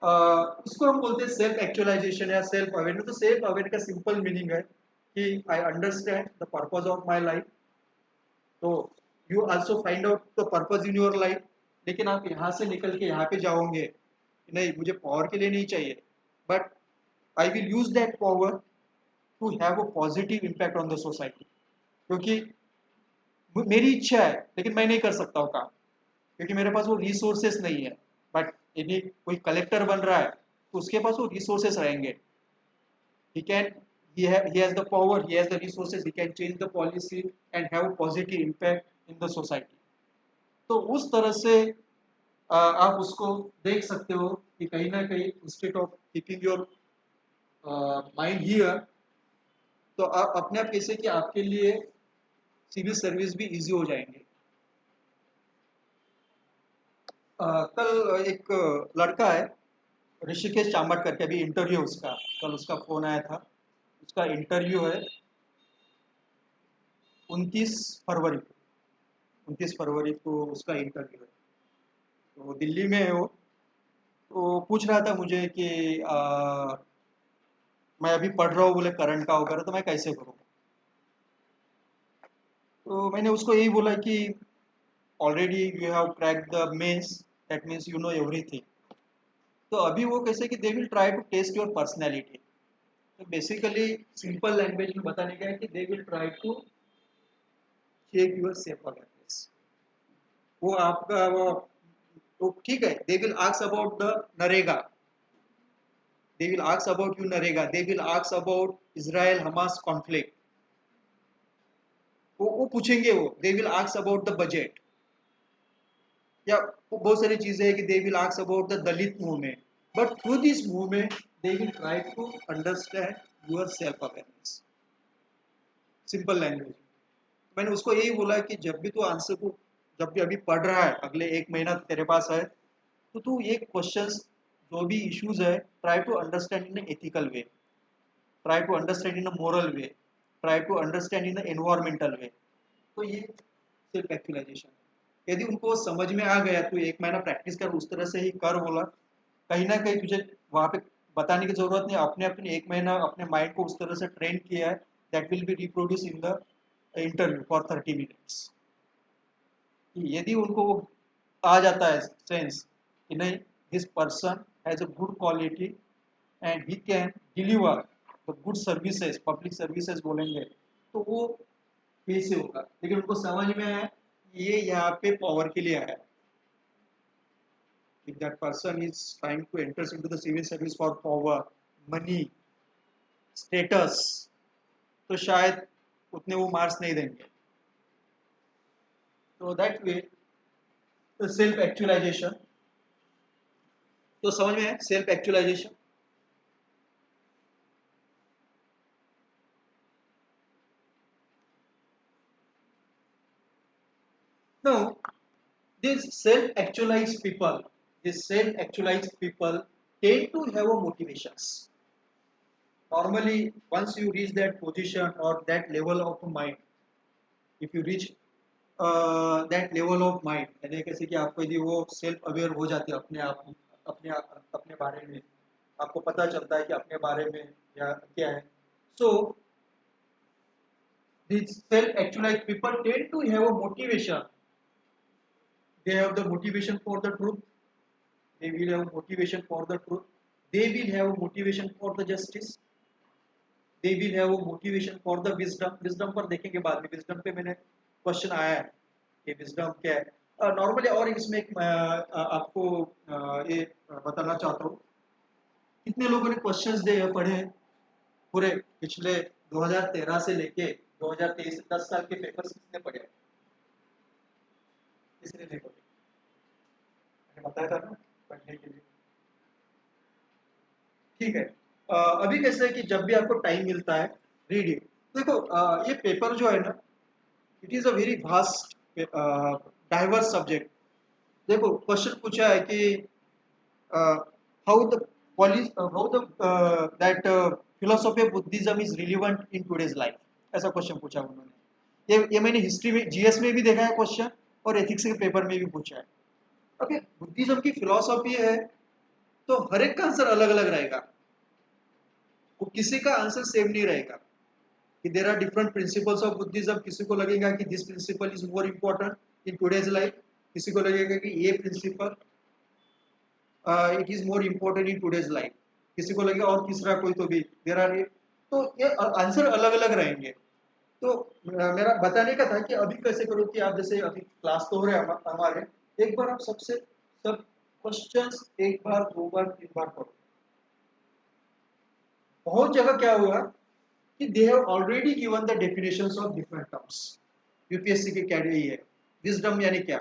इसको हम बोलते हैं सेल्फ एक्चुअलाइजेशन या सेल्फ अवेयरनेस। तो सेल्फ अवेयर का सिंपल मीनिंग है कि I understand the purpose of my life. तो you also find out the purpose in your life. लेकिन आप यहाँ से निकल के यहाँ पे जाओगे, नहीं मुझे पावर के लिए नहीं चाहिए, but I will use that power to have a positive impact on the society. क्योंकि मेरी इच्छा है, लेकिन मैं नहीं कर सकता हूँ काम, क्योंकि मेरे पास वो रिसोर्सेस नहीं है। बट यदि कोई कलेक्टर बन रहा है, तो उसके पास वो रिसोर्सेस रहेंगे। he can he has the power, he has the resources, he can change the policy and have a positive impact in the society। तो उस तरह से आप उसको देख सकते हो कि कहीं ना कहीं instead of keeping your mind here, तो आप अपने आप कैसे कि आपके लिए सिविल सर्विस भी इजी हो जाएंगे। कल एक लड़का है, ऋषिकेश चांबट करके, अभी इंटरव्यू उसका, कल उसका फोन आया था। उसका इंटरव्यू है 29 फरवरी को, 29 फरवरी को उसका इंटरव्यू है। तो दिल्ली में है वो। तो पूछ रहा था मुझे कि मैं अभी पढ़ रहा हूँ बोले करंट का वगैरह, तो मैं कैसे करूँ? तो मैंने उसको यही बोला कि already you have crack the mains, that means you know everything. तो अभी वो कैसे कि they will try to test your personality. तो बेसिकली सिंपल लैंग्वेज में बताने का है कि they will try to check your self awareness. वो आपका वो, तो ठीक है, they will ask about the NREGA, they will ask about you narega, they will ask about Israel Hamas conflict। वो पूछेंगे, वो they will ask about the budget, या वो बहुत सारी चीजें हैं कि they will ask about the Dalit movement, but through this movement they will try to understand your self awareness, simple language. मैंने उसको यही बोला कि जब भी तू आंसर को, जब भी अभी पढ़ रहा है, अगले एक महीना तेरे पास है, तो तू ये क्वेश्चंस, जो भी इश्यूज है, try to understand in ethical way, try to understand in moral way, try to understand in environmental way. तो ये सेल्फ एक्चुअलाइजेशन है। यदि उनको समझ में आ गया, तो एक महीना प्रैक्टिस कर, उस तरह से ही कर बोला, कहीं ना कहीं तुझे वहां पे बताने की जरूरत नहीं, अपने अपने एक महीना अपने माइंड को उस तरह से ट्रेन किया है, that will be reproduce in the interview for 30 minutes. यदि उनको वो आ जाता है सेंस कि नहीं, this person has a good quality and he can deliver the good services, public services बोलेंगे, तो वो कैसे होगा। लेकिन उनको समझ में है ये यहाँ पे पावर के लिए आया, if that person is trying to enter into the civil service for power, money, status, तो शायद उतने वो मार्क्स नहीं देंगे। तो दैट वे सेल्फ एक्चुअलाइजेशन, तो समझ में है self actualisation. Now, these self-actualized people tend to have a motivations. Normally, once you reach that position or that level of mind, if you reach that level of mind, यानी कैसे कि आपको यदि वो सेल्फ अवेयर हो जाते हैं अपने बारे में, आपको पता चलता है कि अपने बारे में या क्या है। So, these self-actualized people tend to have a motivation. They have the motivation for the truth, they will have motivation for the truth, they will have motivation for the justice, they will have motivation for the wisdom पर देखेंगे बाद में, wisdom पे मैंने क्वेश्चन आया है कि wisdom क्या है नॉर्मली। और इसमें एक आपको ये बताना चाहता हूँ, कितने लोगों ने क्वेश्चंस दे पढ़े हैं पूरे पिछले 2013 से लेके 2023, 10 साल के पेपर्स किसने पढ़े, किसने नहीं पढ़े, मैंने बताया था ना पढ़ने के लिए। ठीक है, अभी कैसे है कि जब भी आपको टाइम मिलता है, रीड इट। देखो ये पेपर जो है ना, it is a very vast diverse subject. देखो क्वेश्चन पूछा है कि how the how the that philosophy of Buddhism is relevant in today's life, ऐसा क्वेश्चन पूछा उन्होंने। ये मैंने हिस्ट्री में, जीएस में भी देखा है क्वेश्चन, और एथिक्स के पेपर में भी पूछा है। अब ये बुद्धिज्म की फिलोसॉफी है, तो हर एक का आंसर अलग अलग रहेगा, वो किसी का आंसर सेम नहीं रहेगा। कि there are different principles of Buddhism, किसी को लगेगा कि this principle is more important in today's life, किसी को लगेगा कि ये principle it is more important in today's life, किसी को लगेगा और तीसरा कोई, तो भी देर आर, तो ये आंसर अलग अलग रहेंगे। तो मेरा बताने का था कि अभी कैसे करो कि आप जैसे अभी क्लास तो हो रहे हैं हमारे, एक बार आप सबसे सब क्वेश्चंस एक बार, दो बार, तीन बार पढ़ो। बहुत जगह क्या हुआ कि they have already given the definitions of different terms, UPSC के क्या है, विजडम यानी क्या,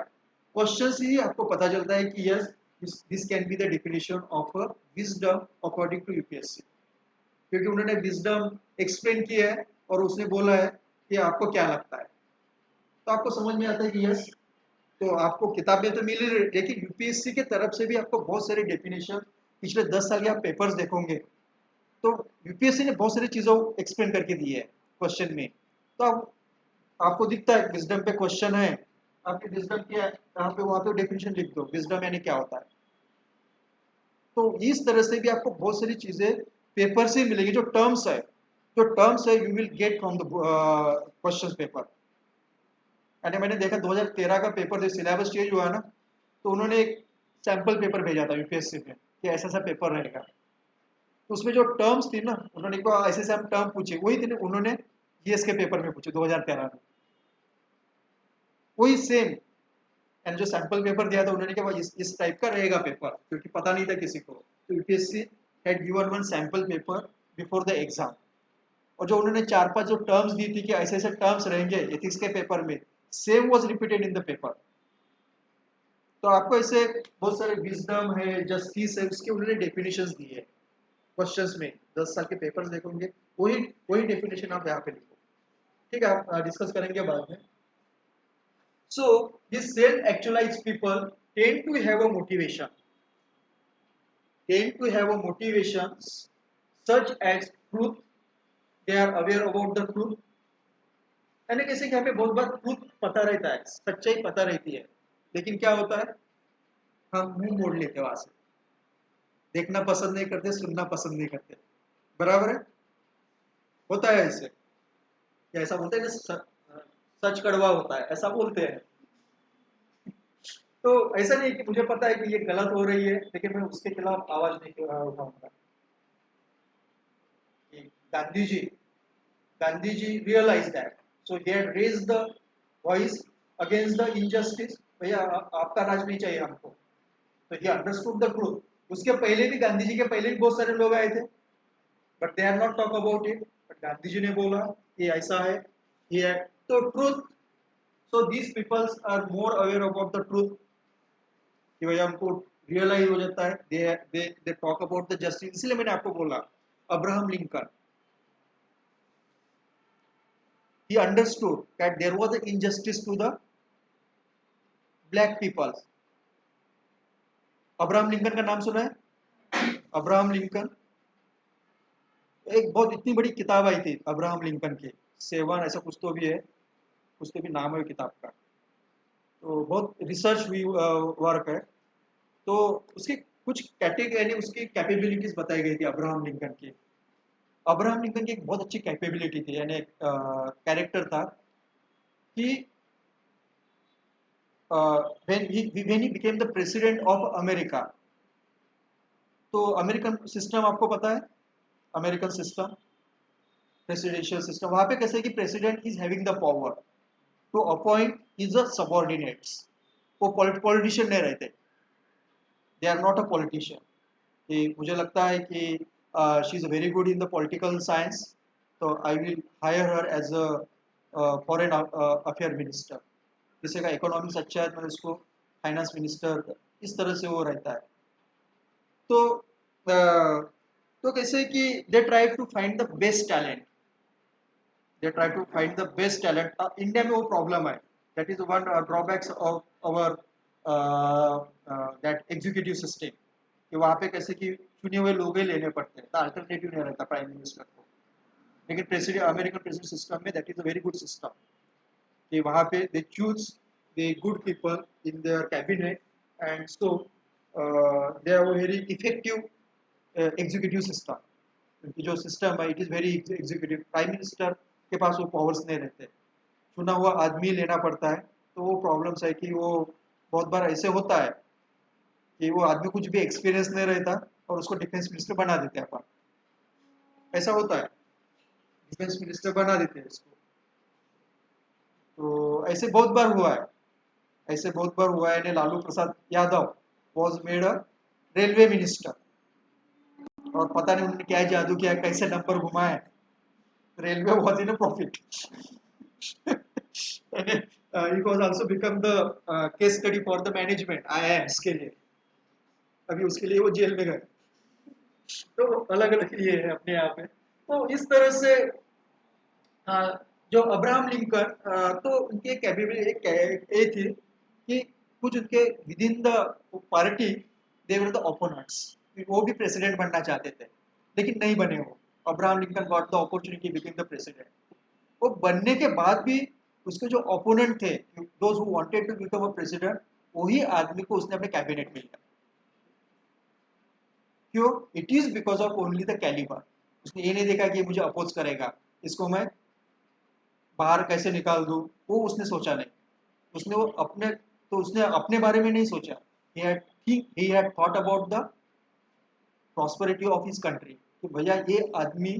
क्वेश्चन से ही आपको पता चलता है कि yes this can be the definition of wisdom according to UPSC, क्योंकि उन्होंने विजडम एक्सप्लेन किया है और उसने बोला है कि आपको क्या लगता है, तो आपको समझ में आता है कि यस। तो आपको किताब में तो मिल ही रही, लेकिन यूपीएससी के तरफ से भी आपको बहुत सारे डेफिनेशन, पिछले 10 साल के आप पेपर्स देखोगे, तो यूपीएससी ने बहुत सारी चीजों एक्सप्लेन करके दी है क्वेश्चन में। तो आपको दिखता है विजडम पे क्वेश्चन है, आपके विजडम क्या है, यहाँ पे वहां पे डेफिनेशन लिख दो विजडम यानी क्या होता है। तो इस तरह से भी आपको बहुत सारी चीजें पेपर से मिलेगी, जो टर्म्स है you will get from the question paper. यानी मैंने देखा 2013 का पेपर जो सिलेबस चेंज हुआ ना, तो उन्होंने एक सैंपल पेपर भेजा था यूपीएससी पे कि ऐसा सा पेपर रहेगा, तो उसमें जो टर्म्स थी ना, उन्होंने ऐसे से हम टर्म पूछे, वही थे उन्होंने जीएस के पेपर में पूछे 2013 में, वही सेम। एंड जो सैंपल पेपर दिया था उन्होंने कहा इस टाइप का रहेगा पेपर, क्योंकि पता नहीं था किसी को, तो UPSC had given one sample paper before the exam. और जो उन्होंने 4-5 जो टर्म्स दी थी कि ऐसे ऐसे टर्म्स रहेंगे एथिक्स के पेपर में, same was repeated in the paper. तो आपको ऐसे बहुत सारे विजडम है, जस्टिस है, उसके उन्होंने डेफिनेशंस दी है क्वेश्चंस में। 10 साल के पेपर्स देखोगे, वही वही डेफिनेशन आप यहाँ पे लिखो। ठीक है, आप डिस्कस करेंगे बाद में। So this self actualized people tend to have a motivation, tend to have a motivations such as truth, they are aware about the truth। यानी कैसे कि हमें बहुत बार ट्रूथ पता रहता है, सच्चाई पता रहती है, लेकिन क्या होता है, हम मुंह मोड़ लेते हैं वहां से, देखना पसंद नहीं करते, सुनना पसंद नहीं करते। बराबर है, होता है ऐसे, या ऐसा बोलते हैं ना, सच कड़वा होता है, ऐसा बोलते हैं। तो ऐसा नहीं कि मुझे पता है कि ये गलत हो रही है, लेकिन मैं उसके खिलाफ आवाज नहीं उठाऊंगा। Gandhi ji, Gandhiji realized that, so he had raised the voice against the injustice। भैया आपका राज नहीं चाहिए हमको, तो he understood the truth। उसके पहले भी, गांधी जी के पहले भी बहुत सारे लोग आए थे, but they had not talk about it, but Gandhi ji ने बोला कि ऐसा है, ये है तो truth। so these people are more aware about the truth, कि भैया हमको रियलाइज हो जाता है, they talk about the justice। इसलिए मैंने आपको बोला Abraham Lincoln, he understood that there was an injustice to the black people। Abraham Lincoln का नाम सुना है? अब्राहम लिंकन, एक बहुत इतनी बड़ी किताब आई थी अब्राहम लिंकन की, 7 ऐसा कुछ तो भी है, कुछ तो भी नाम है किताब का। तो बहुत रिसर्च हुई वर्क है। तो उसकी कुछ कैटेगरी, उसकी कैपेबिलिटीज बताई गई थी अब्राहम लिंकन की। अब्राहम लिंकन की एक बहुत अच्छी कैपेबिलिटी थी, यानी कैरेक्टर था कि when he became the president of America, तो अमेरिकन सिस्टम आपको पता है, अमेरिकन सिस्टम, प्रेसिडेंशियल सिस्टम, वहां पे कैसे कि president is having the power to appoint is a subordinates. वो पॉलिटिशियन नहीं रहते, they are not a politician. कि मुझे लगता है कि she is very good in the political science, तो I will hire her as a foreign affair minister. किसी का इकोनॉमिक्स अच्छा है तो मैं उसको फाइनेंस मिनिस्टर, इस तरह से वो रहता है। तो तो कैसे कि they try to find the best talent, they try to find the best talent। India में वो प्रॉब्लम है, that is one drawbacks of our that executive system, कि वहाँ पे कैसे कि चुने हुए लोग ही लेने पड़ते हैं, तो अल्टरनेटिव नहीं रहता प्राइम मिनिस्टर को। लेकिन प्रेसिडेंट, अमेरिकन प्रेसिडेंट सिस्टम में that is a very good system, कि वहाँ पे they choose the good people in their cabinet, and so they are very effective executive system. क्योंकि जो सिस्टम है it is very executive, prime minister के पास वो पावर्स नहीं रहते, चुना हुआ आदमी लेना पड़ता है। तो वो प्रॉब्लम्स है कि वो बहुत बार ऐसे होता है कि वो आदमी कुछ भी एक्सपीरियंस नहीं रहता और उसको डिफेंस मिनिस्टर बना देते हैं अपन, ऐसा होता है, डिफेंस मिनिस्टर बना देते हैं उसको। तो ऐसे बहुत बार हुआ है, ऐसे बहुत बार हुआ है। Lalu Prasad Yadav was made a railway minister, और पता नहीं उन्होंने क्या जादू किया, कैसे नंबर घुमाए, railway was in a profit. It was also become the case study for the management IIMs के लिए। अभी उसके लिए वो जेल में गए। तो अलग अलग ये है अपने आप में। तो इस तरह से जो अब्राहम लिंकन, तो उनकी कैपेबिलिटी ये थी कि कुछ उनके with in the party they were the opponents, वो भी प्रेसिडेंट बनना चाहते थे लेकिन नहीं बने। वो Abraham Lincoln got the opportunity become the president. वो बनने के बाद भी उसके जो ओपोनेंट थे, those who wanted to become a president, वही आदमी को उसने अपने कैबिनेट में लिया। क्यों? It is because of only the calibre. उसने ये नहीं देखा कि मुझे अपोज करेगा, इसको मैं बाहर कैसे निकाल दूं, वो उसने सोचा नहीं। उसने वो अपने, तो उसने अपने बारे में नहीं सोचा। he had thought about the prosperity of his country, कि भैया ये आदमी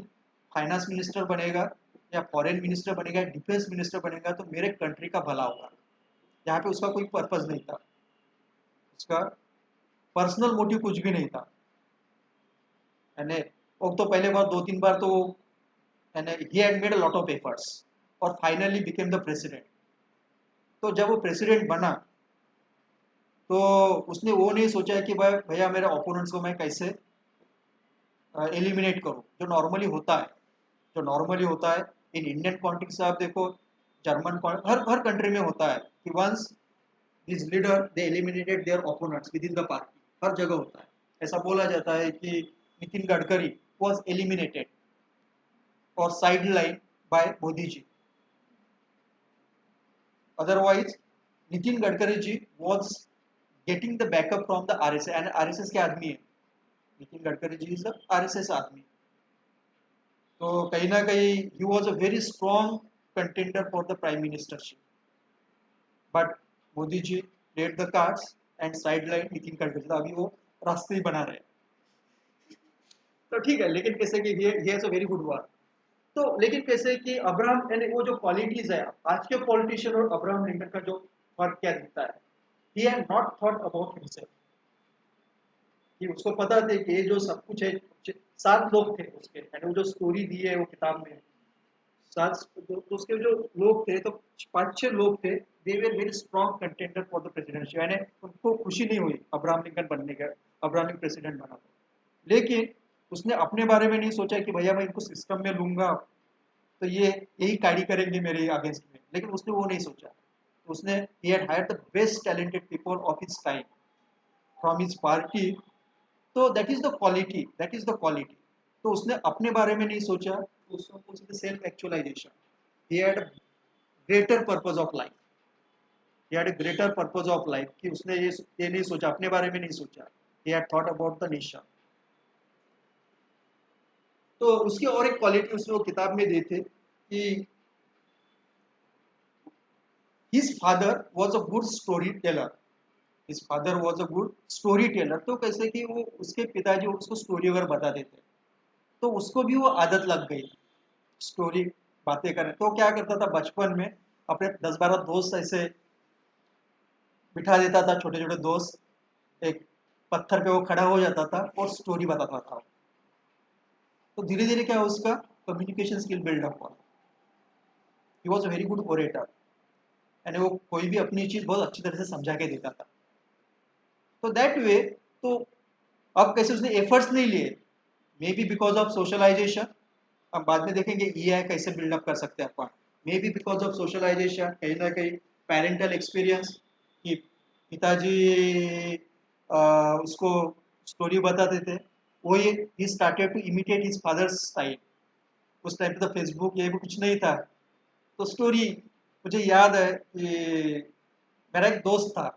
फाइनेंस मिनिस्टर बनेगा या फॉरेन मिनिस्टर बनेगा, डिफेंस मिनिस्टर बनेगा, तो मेरे कंट्री का भला होगा। यहाँ पे उसका कोई पर्पस नहीं था, उसका पर्सनल मोटिव कुछ भी नहीं था। यानी वो तो पहले बार 2-3 बार तो and he had made a lot of efforts और finally became the president. तो जब वो प्रेसिडेंट बना तो उसने वो नहीं सोचा कि भाई भैया मेरे ओपोनेंट्स को मैं कैसे एलिमिनेट करूं, जो नॉर्मली होता है इन इंडियन पॉलिटिक्स से आप देखो, जर्मन हर कंट्री में होता है कि once this leader they eliminated their opponents within the party, हर जगह होता है। ऐसा बोला जाता है कि नितिन गडकरी वाज एलिमिनेटेड और sideline by Modi ji, otherwise Nitin Gadkari ji was getting the backup from the RSS, and RSS के आदमी है, नितिन गडकरी जी इज RSS आदमी। तो कहीं ना कहीं he was a very strong contender for the prime ministership, but Modi ji played the cards and sideline Nitin Gadkari, तो अभी वो रास्ते ही बना रहे हैं। तो ठीक है, लेकिन कैसे कि he has a very good work। तो लेकिन कैसे कि अब्राहम यानी वो जो क्वालिटीज है आज के पॉलिटिशियन और अब्राहम लिंकन का जो फर्क क्या दिखता है, he had not thought about himself, कि उसको पता थे कि ये जो सब कुछ है, 7 लोग थे उसके, यानी वो जो स्टोरी दी है वो किताब में 7 तो उसके जो लोग थे तो 5-6 लोग थे, they were very strong contender for the presidency, यानी उनको खुशी नहीं हुई अब्राहम लिंकन बनने का, अब्राहम लिंकन प्रेसिडेंट बना, लेकिन उसने अपने बारे में नहीं सोचा कि भैया मैं इनको सिस्टम में लूंगा तो ये यही गाड़ी करेंगे मेरे अगेंस्ट में, लेकिन उसने वो नहीं सोचा। तो उसने he had hired the best talented people of his time from his party, तो दैट इज द क्वालिटी। तो उसने अपने बारे में नहीं सोचा, तो उसको self actualisation, he had a greater purpose of life, he had a greater purpose of life कि उसने ये नहीं सोचा, अपने बारे में नहीं सोचा, he had thought about the nation। तो उसकी और एक क्वालिटी उसने वो किताब में दी थी कि his father was a good storyteller, his father was a good storyteller। तो कैसे कि वो उसके पिताजी उसको स्टोरी वगैरह बताते थे, तो उसको भी वो आदत लग गई स्टोरी बातें करने। तो क्या करता था बचपन में, अपने 10-12 दोस्त ऐसे बिठा देता था, छोटे छोटे दोस्त, एक पत्थर पे वो खड़ा हो जाता था और स्टोरी बताता था। तो धीरे धीरे क्या उसका कम्युनिकेशन स्किल बिल्डअप हुआ, ही was a very good orator, यानी वो कोई भी अपनी चीज बहुत अच्छी तरह से समझा के देता था। तो दैट वे, तो अब कैसे उसने एफर्ट्स नहीं लिए, may B because of socialisation, हम बाद में देखेंगे ईआई कैसे बिल्डअप कर सकते हैं अपन, may be because of socialization, कहीं ना कहीं पेरेंटल एक्सपीरियंस कि पिताजी उसको स्टोरी बताते थे, वो ये he started to imitate his father's style. उस टाइम पे तो फेसबुक ये भी कुछ नहीं था, तो स्टोरी मुझे याद है कि मेरा एक दोस्त था,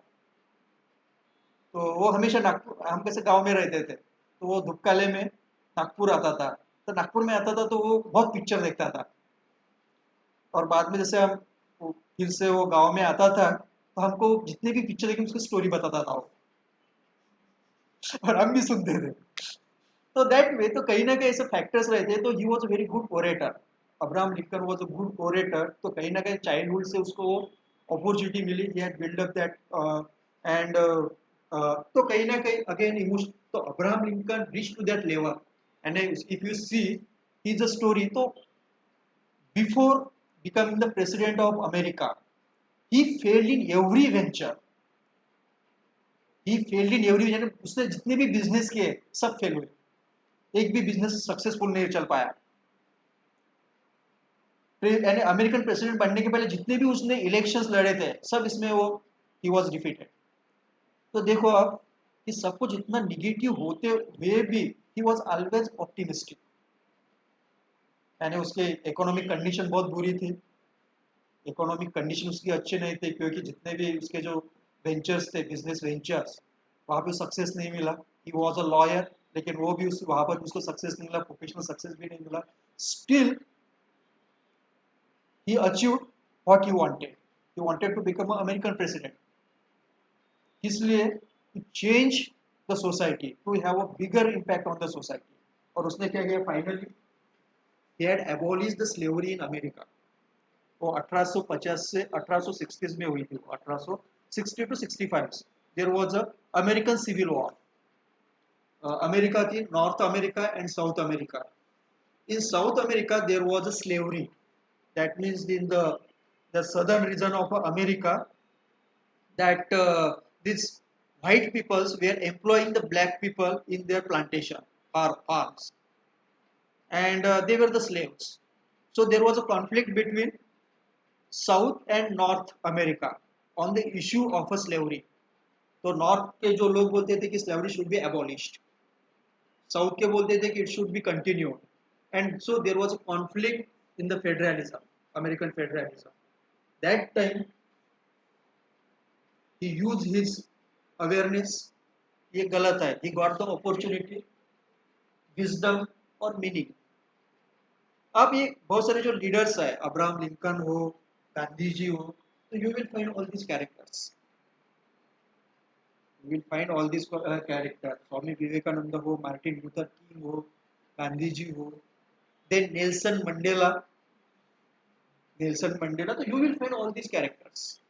तो वो हमेशा नागपुर, हम कैसे गांव में रहते थे, तो वो धुपकाले में नागपुर आता था, तो नागपुर में आता था तो वो बहुत पिक्चर देखता था, और बाद में जैसे फिर से वो गांव में आता था तो हमको जितने भी पिक्चर देखे उसकी स्टोरी बताता था वो, और हम भी सुनते थे। तो दैट वे, तो कहीं ना कहीं ऐसे फैक्टर्स रहते हैं। तो he was a very good orator, Abraham Lincoln was a good orator. तो कहीं ना कहीं चाइल्डहुड से उसको अपॉर्चुनिटी मिली, he had build up that, and तो कहीं ना कहीं अगेन इमोशन, तो Abraham Lincoln reach to that level, and if you see his a story, तो before becoming the president of America, he failed in every venture, he failed in every venture, उसने जितने भी बिजनेस किए सब फेल हुए, एक भी बिजनेस सक्सेसफुल नहीं चल पाया। यानी अमेरिकन प्रेसिडेंट बनने के पहले जितने भी उसने इलेक्शंस लड़े थे सब इसमें वो ही वॉज डिफीटेड। तो देखो अब कि सब कुछ इतना निगेटिव होते हुए भी ही वॉज ऑलवेज ऑप्टिमिस्टिक, यानी उसके इकोनॉमिक कंडीशन बहुत बुरी थी, इकोनॉमिक कंडीशन उसकी अच्छे नहीं थे, क्योंकि जितने भी उसके जो वेंचर्स थे, बिजनेस वेंचर्स, वहाँ पे सक्सेस नहीं मिला। ही वॉज अ लॉयर, लेकिन वो भी उस वहाँ पर उसको सक्सेस नहीं मिला, प्रोफेशनल सक्सेस भी नहीं मिला। Still he achieved what he wanted to become an American president, इसलिए to change the society, to have a bigger impact on the society। और उसने क्या किया finally, he had abolished the slavery in America। वो 1850 से 1860 में हुई थी, 1860 to 65 there was a American civil war, America की North America and South America, In South America, there was a slavery. That means in the southern region of America, that these white peoples were employing the black people in their plantation or farms, and they were the slaves. So there was a conflict between South and North America on the issue of a slavery. तो नॉर्थ के जो लोग बोलते थे कि slavery should be abolished, south के बोलते थे कि it should be continued, and so there was a conflict in the federalism, American federalism. That time he use his awareness, ये गलत है, he got the opportunity, wisdom और मीनिंग. अब ये बहुत सारे जो लीडर्स है, अब्राहम लिंकन हो, गांधी जी हो, तो you will find all this characters. You will find all these characters. Swami Vivekananda ho, Martin Luther King ho, Gandhi ji ho, then Nelson Mandela. Nelson Mandela. So you will find all these characters.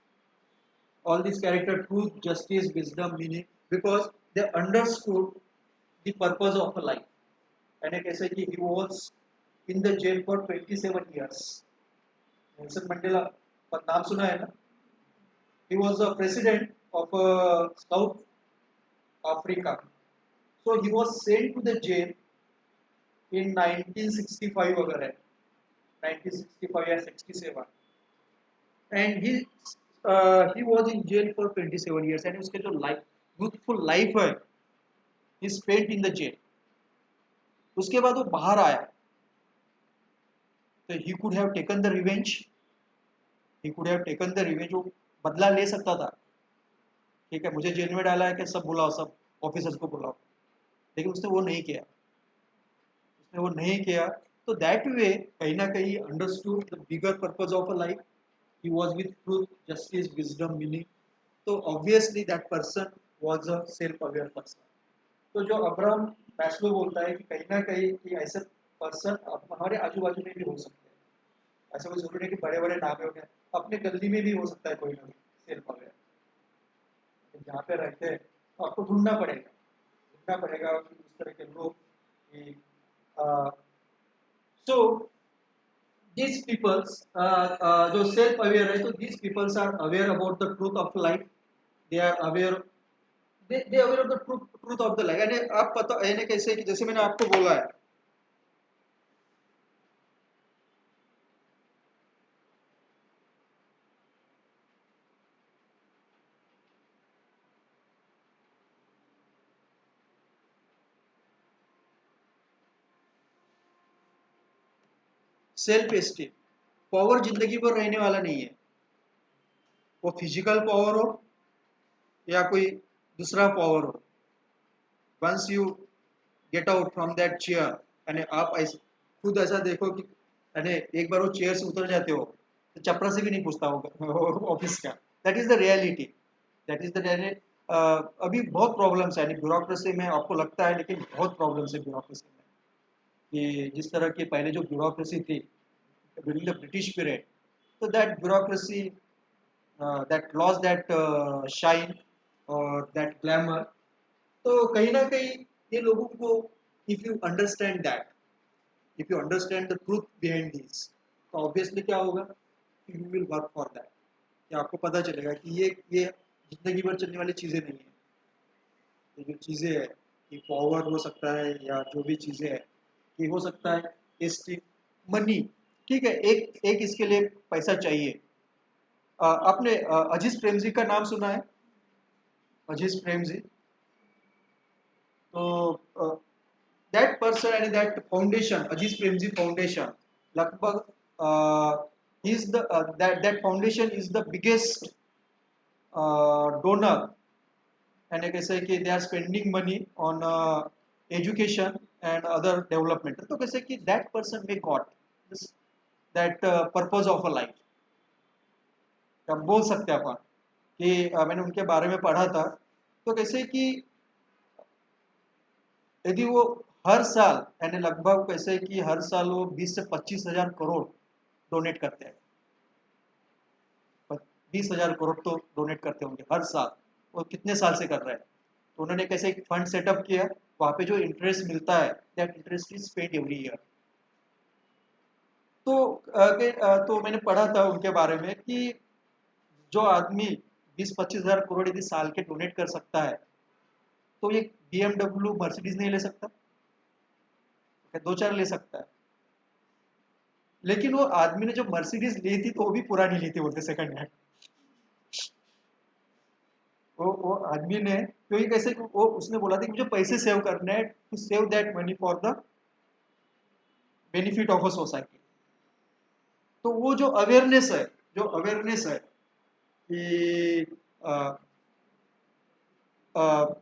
All these characters, truth, justice, wisdom, meaning, because they understood the purpose of a life. And I say he was in the jail for 27 years. Nelson Mandela, पर नाम सुना है ना? He was a president of South Africa. So he was sent to the jail in 1965 वगैरह, 1965 या 67, and he was in jail for 27 years, and उसके जो लाइफ, यूथफुल लाइफ है, he spent in the jail. उसके बाद वो बाहर आया, तो he could have taken the revenge, वो बदला ले सकता था. ठीक है, मुझे जेल में डाला है कि सब बुलाओ, सब ऑफिसर्स को बुलाओ, लेकिन उसने वो नहीं किया, तो दैट वे कहीं ना कहीं understood the bigger purpose of a life. He was with truth, justice, wisdom, meaning. तो obviously that person was a self aware person. तो जो अब्राहम मैस्लो बोलता है कि कहीं ना कहीं कि ऐसे पर्सन हमारे आजू बाजू में भी हो सकते हैं. ऐसा कोई जरूरी नहीं कि बड़े बड़े नाम हो गए, अपने गली में भी हो सकता है कोई ना कोई सेल्फ अवेयर. जहाँ पे रहते हैं तो आपको ढूंढना पड़ेगा कि उस तरह के लोग. सो these peoples जो सेल्फ अवेयर है, तो these peoples are aware about the truth of life. they are aware they aware of the truth of the life. यानी आप पता यानी कैसे कि जैसे मैंने आपको बोला है, सेल्फ एस्टीम पावर जिंदगी भर रहने वाला नहीं है. वो फिजिकल पावर हो या कोई दूसरा पावर हो, once you get out from that chair, यानी आप ऐसे खुद ऐसा देखो कि यानी एक बार वो चेयर से उतर जाते हो तो चपरा से भी नहीं पूछता होगा ऑफिस का. That is the reality, that is the reality. अभी बहुत प्रॉब्लम्स है ब्यूरोक्रेसी में, आपको लगता है, लेकिन बहुत प्रॉब्लम्स है ब्यूरोक्रेसी में. कि जिस तरह की पहले जो ब्यूरोक्रेसी थी ड्यूरिंग द ब्रिटिश पीरियड, तो that bureaucracy that lost that shine or that glamour. तो कहीं ना कहीं ये लोगों को, if you understand that, if you understand the truth behind this, तो obviously क्या होगा, you will work for that. कि आपको पता चलेगा कि ये जिंदगी भर चलने वाली चीजें नहीं है. ये जो चीजें है, कि पावर हो सकता है या जो भी चीजें है, कि हो सकता है एस्टी, मनी, ठीक है, एक एक इसके लिए पैसा चाहिए. आपने अजीज प्रेमजी का नाम सुना है? अजीज प्रेमजी, तो that person and that foundation, Azim Premji foundation, लगभग is the that foundation is the biggest donor. यानी कैसे कि they are spending money on education and other development. तो कैसे कि that person may got that purpose of a life. हम बोल सकते हैं अपन कि मैंने उनके बारे में पढ़ा था. तो कैसे कि यदि वो हर साल, यानी लगभग कैसे कि हर साल वो 20 से 25,000 करोड़ डोनेट करते हैं. 20,000 करोड़ तो डोनेट करते होंगे हर साल. वो कितने साल से कर रहे हैं? तो उन्होंने कैसे एक फंड सेटअप किया, वहाँ पे जो इंटरेस्ट मिलता है, that interest is paid every year. तो मैंने पढ़ा था उनके बारे में कि जो आदमी 20-25 हज़ार करोड़ यदि साल के डोनेट कर सकता है तो ये BMW मर्सिडीज नहीं ले सकता, दो चार ले सकता है। लेकिन वो आदमी ने जो मर्सिडीज ली थी तो वो भी पुरानी ली थी बोलते, सेकंड हैंड। वो आदमी ने, क्योंकि कैसे वो उसने बोला था कि मुझे पैसे सेव करने हैं, to save that money for the benefit of a society. तो वो जो अवेयरनेस है कि अ, अ,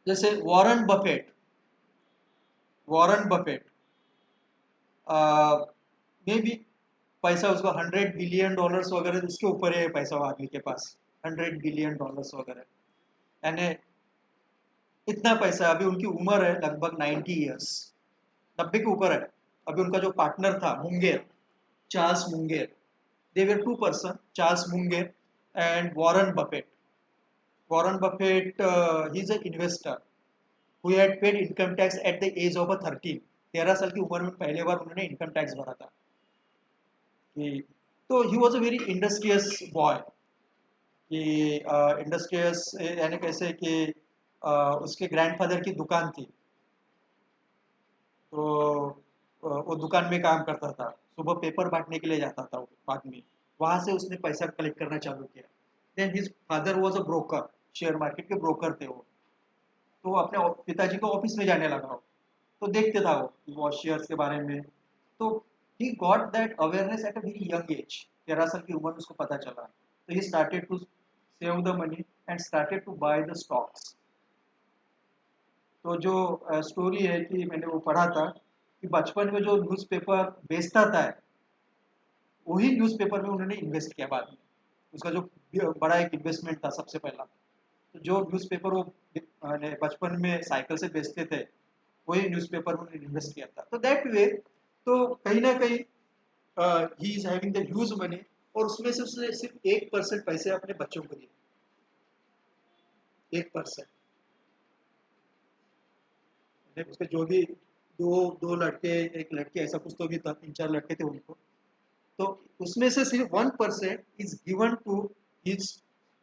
जैसे वॉरेन बफेट में भी पैसा उसका $100 बिलियन वगैरह उसके ऊपर है पैसा वो आदमी के पास, $100 बिलियन वगैरह, यानी इतना पैसा। अभी उनकी उम्र है लगभग 90 इयर्स, 90 के ऊपर है। अभी उनका जो पार्टनर था Munger, Charles Munger, they were two person, Charles Munger and Warren Buffett he is an investor who had paid income tax at the age of a 13। 13 साल की उम्र में पहले बार उन्होंने इनकम टैक्स भरा था कि, तो he was a very industrious boy कि इंडस्ट्रियस यानी कैसे कि उसके ग्रैंडफादर की दुकान थी, तो वो दुकान में काम करता था, सुबह पेपर बांटने के लिए जाता था वो आदमी, वहां से उसने पैसा कलेक्ट करना चालू किया। Then his father was a broker, share market के ब्रोकर थे वो। तो वो अपने पिताजी को ऑफिस में जाने लगा वो, तो देखते था वो शेयर्स के बारे में। तो he got that awareness at a very young age, 13 साल की उम्र में उसको पता चला, तो he started to save the money and started to buy the stocks. तो जो स्टोरी है कि मैंने वो पढ़ा था कि बचपन में जो न्यूज़पेपर बेचता था, वही न्यूज़पेपर में उन्होंने इन्वेस्ट किया बाद में। उसका जो बड़ा एक इन्वेस्टमेंट था सबसे पहला, तो जो न्यूज़पेपर वो बचपन में साइकिल से बेचते थे, वही न्यूज़पेपर में उन्होंने इन्वेस्ट किया था। तो दैट वे, तो कहीं ना कहीं he is having the huge money, और उसमें से उसने सिर्फ 1% पैसे अपने बच्चों को दिए, 1%। उसके जो भी दो दो लड़के, एक लड़की, ऐसा कुछ तो भी था, 3-4 लड़के थे उनको, तो उसमें से सिर्फ 1% is given to his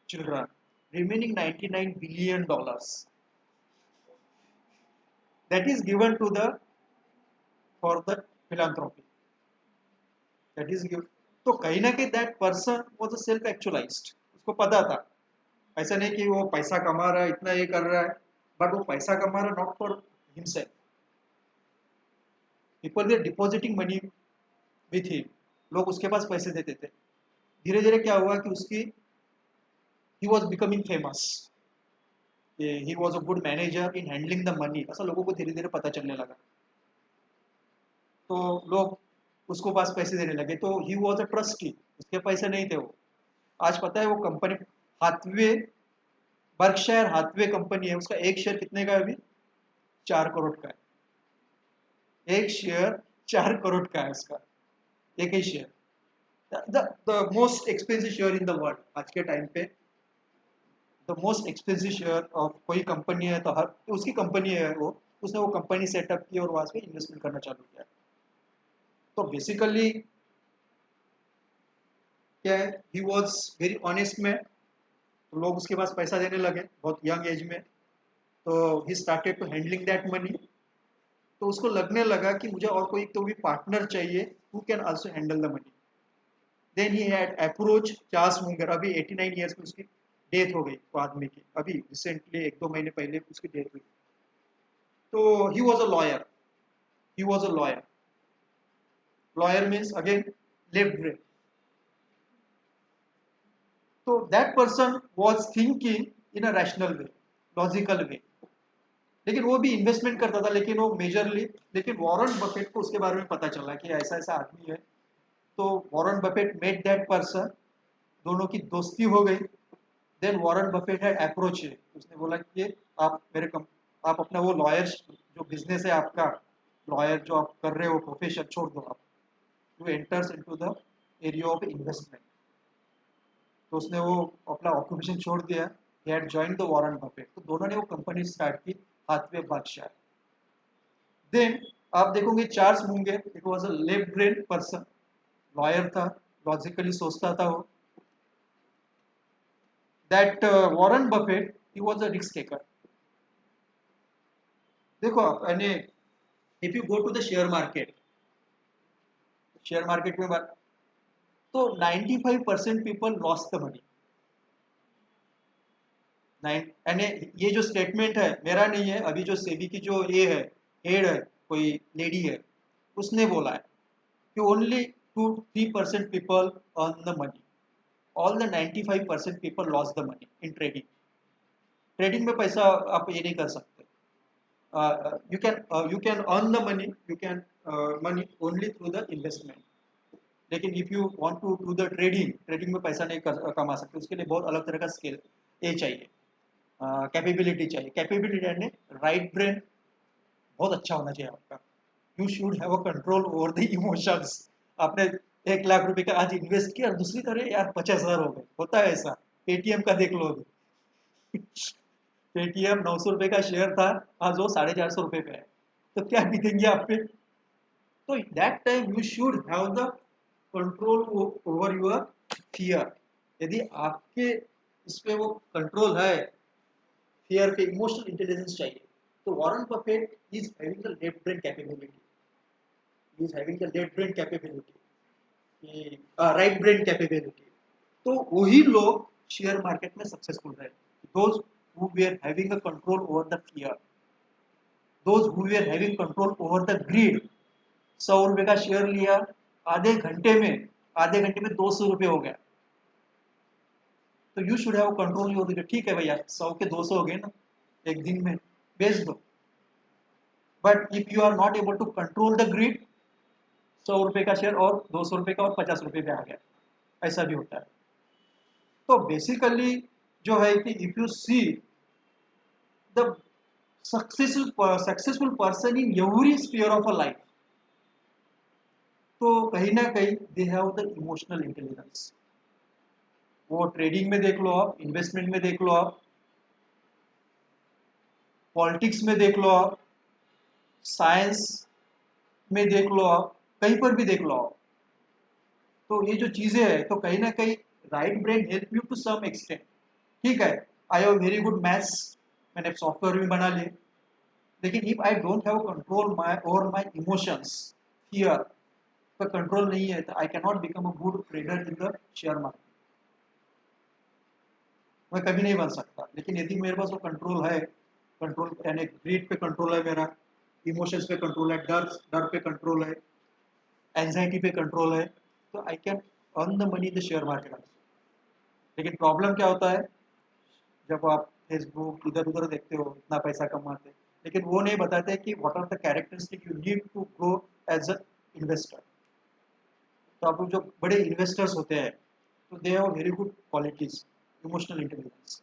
children, remaining $99 billion that is given to the for the philanthropy, that is given. तो कहीं ना कहीं that person was a self actualized, उसको पता था। ऐसा नहीं कि वो पैसा कमा रहा है, इतना ये कर रहा है, बट वो पैसा कमा रहा है not for himself, people way depositing money with him, लोग उसके पास पैसे देते थे। धीरे धीरे क्या हुआ कि उसकी he was becoming famous, he was a good manager in handling the money, ऐसा लोगों को धीरे धीरे पता चलने लगा। तो लोग उसको पास पैसे देने लगे, तो ही वॉज अ ट्रस्टी, उसके पैसे नहीं थे वो। आज पता है वो company Hathaway, Berkshire Hathaway company है, उसका एक शेयर कितने का है अभी? 4 करोड़ का है। एक शेयर 4 करोड़ का है उसका, एक ही share. The most expensive share in the world आज के टाइम पे, the most expensive share of कोई कंपनी है तो हर, तो उसकी कंपनी है वो, उसने वो कंपनी सेटअप की और वहां पे इन्वेस्टमेंट करना चालू किया। तो बेसिकली क्या है, ही वॉज वेरी ऑनेस्ट मैन, तो लोग उसके पास पैसा देने लगे बहुत यंग एज में। तो he started to handling that money, तो उसको लगने लगा कि मुझे और कोई तो भी पार्टनर चाहिए who can also handle the money. Then he had approach Charles Munger, अभी 89 ईयर्स में उसकी डेथ हो गई वो आदमी की, अभी रिसेंटली 1-2 महीने पहले उसकी डेथ हुई। तो he was a lawyer, he was a lawyer means again left brain, so that person was thinking in a rational way, logical way, लेकिन वो भी इन्वेस्टमेंट करता था, लेकिन वो मेजरली, लेकिन वॉरेन बफेट को उसके बारे में पता चला कि ऐसा ऐसा आदमी है। तो Warren Buffett met that person, दोनों की दोस्ती हो गई। देन वॉरेन बफेट है अप्रोच है, उसने बोला कि आप आप अपना वो लॉयर जो बिजनेस है आपका, लॉयर जो आप कर रहे हो प्रोफेशन छोड़ दो आप, who enters into the area of investment। तो उसने वो अपना ऑक्यूपेशन छोड़ दिया, he had joined the Warren Buffett, तो दोनों ने वो कंपनी स्टार्ट की, हाथवे बादशाह। देन आप देखोगे चार्ल्स मुंगे, it was a left brain person, lawyer था, लॉजिकली सोचता था वो। That Warren Buffett, he was a risk taker. देखो आप यानी if you go to the share market में बात, तो 95% people lost the money. Nine यानी ये जो स्टेटमेंट है मेरा नहीं है, अभी जो सेबी की जो ये है हेड है, कोई लेडी है, उसने बोला है कि only 2-3% people earn the money, all the 95% people loss the money in trading. Trading में पैसा आप ये नहीं कर सकते। You can earn the money, you can money only through the investment. लेकिन if you want to do the trading, trading में पैसा नहीं कमा सकते, उसके लिए बहुत अलग तरह का स्किल ये चाहिए, कैपेबिलिटी चाहिए। कैपेबिलिटी यानी राइट ब्रेन बहुत अच्छा होना चाहिए आपका। You should have a control over the emotions. आपने 1 लाख रुपए का आज इन्वेस्ट किया, दूसरी तरह यार 50,000 हो गए, होता है ऐसा। पेटीएम का देख लो अभी, पेटीएम 900 रुपए का शेयर था, आज वो 450 रुपए पे है, तो क्या बीतेंगे आप पे। तो that time you should have the control over your fear. यदि आपके इस पे वो कंट्रोल है, फियर पे इमोशनल इंटेलिजेंस चाहिए, तो Warren Buffett is having the left brain capability, is having the left brain capability, right brain capability. तो वही लोग शेयर मार्केट में सक्सेसफुल रहे, those who were having a control over the fear, those who were having control over the greed. 100 रुपए का शेयर लिया, आधे घंटे में आधे घंटे में 200 रुपए हो गया, तो you should have control your, ठीक है भैया 100 के 200 हो गए ना, एक दिन में बेच दो। But if you are not able to control the greed, 100 रुपए का शेयर और 200 रुपए का और 50 रुपए पे आ गया, ऐसा भी होता है। तो बेसिकली जो है कि if you see the successful person in every sphere of a life, तो कहीं ना कहीं they have the emotional intelligence. वो ट्रेडिंग में देख लो आप, इन्वेस्टमेंट में देख लो आप, पॉलिटिक्स में देख लो आप, साइंस में देख लो आप, कहीं पर भी देख लो आप। तो ये जो चीजें हैं, तो कहीं ना कहीं right brain help you to some extent. ठीक है, I have very good maths, मैंने सॉफ्टवेयर भी बना लिए, लेकिन if I don't have control my over my emotions, fear का कंट्रोल नहीं है, तो I can not become a good trader in the share market, मैं कभी नहीं बन सकता। लेकिन यदि मेरे पास वो कंट्रोल है, कंट्रोल यानी ग्रीड पे कंट्रोल है मेरा, इमोशंस पे कंट्रोल है, डर डर पे कंट्रोल है, एंजाइटी पे कंट्रोल है, तो I can earn the money in the share market. लेकिन प्रॉब्लम क्या होता है, जब आप फेसबुक इधर उधर देखते हो इतना पैसा कमाते, लेकिन वो नहीं बताते कि what are the characteristic you need to grow as a investor. तो आप जो बड़े इन्वेस्टर्स होते हैं, तो they have very good qualities, emotional intelligence.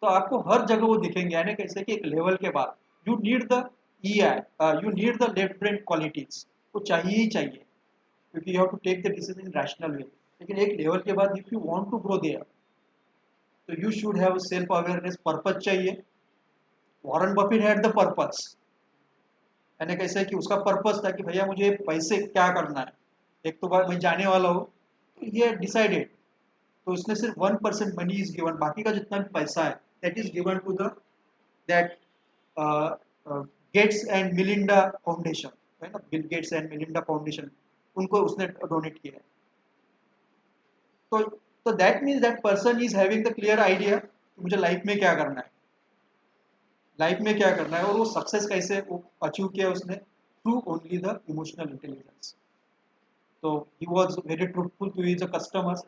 तो आपको हर जगह वो दिखेंगे, यानी कैसे कि एक लेवल के बाद you need the E I, you need the left brain qualities, वो चाहिए ही चाहिए, क्योंकि you have to take the decision in rational way. लेकिन एक लेवल के बाद if you want to grow there, तो you should have self awareness, purpose चाहिए। Warren Buffett had the purpose, यानी कैसे कि उसका पर्पज था कि भैया मुझे पैसे क्या करना है, एक तो बार मैं जाने वाला हूँ, तो ये डिसाइडेड। तो उसने सिर्फ 1% मनी इज गिवन, बाकी का जितना भी पैसा है that is given to the that Gates and Melinda foundation, है ना, Bill Gates and Melinda foundation, उनको उसने डोनेट किया है। तो that means that person is having the clear idea कि मुझे लाइफ में क्या करना है, लाइफ में क्या करना है, और वो सक्सेस कैसे अचीव किया उसने, through only the emotional intelligence. तो he was very truthful to his customers.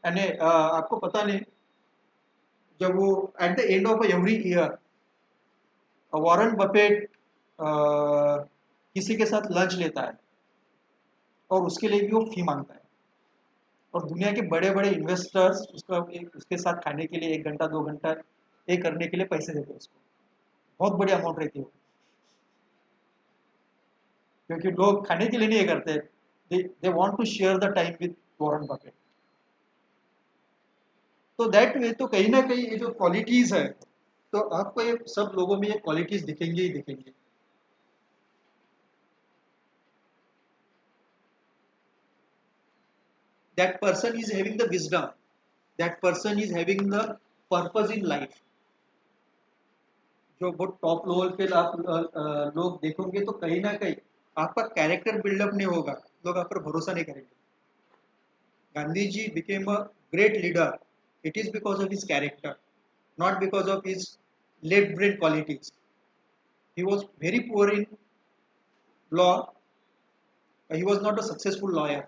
यानी आपको पता नहीं, जब वो at the end of every year Warren Buffett किसी के साथ लंच लेता है, और उसके लिए भी वो फी मांगता है, और दुनिया के बड़े बड़े इन्वेस्टर्स उसका उसके साथ खाने के लिए 1 घंटा 2 घंटा पे करने के लिए पैसे देते हैं उसको, बहुत बड़ी अमाउंट रहती है, क्योंकि लोग खाने के लिए नहीं करते, they want to share the time with Warren Buffett. तो दैट वे, तो कहीं ना कहीं ये जो क्वालिटीज है, तो आपको ये सब लोगों में ये क्वालिटीज दिखेंगे ही दिखेंगे। that person is having the wisdom, that person is having the purpose in life. जो बहुत टॉप लेवल पे आप लोग देखोगे तो कहीं ना कहीं आपका कैरेक्टर बिल्डअप नहीं होगा, लोग आप पर भरोसा नहीं करेंगे. Gandhi ji became a great leader. It is because of his character, not because of his left brain qualities. He was very poor in law. He was not a successful lawyer.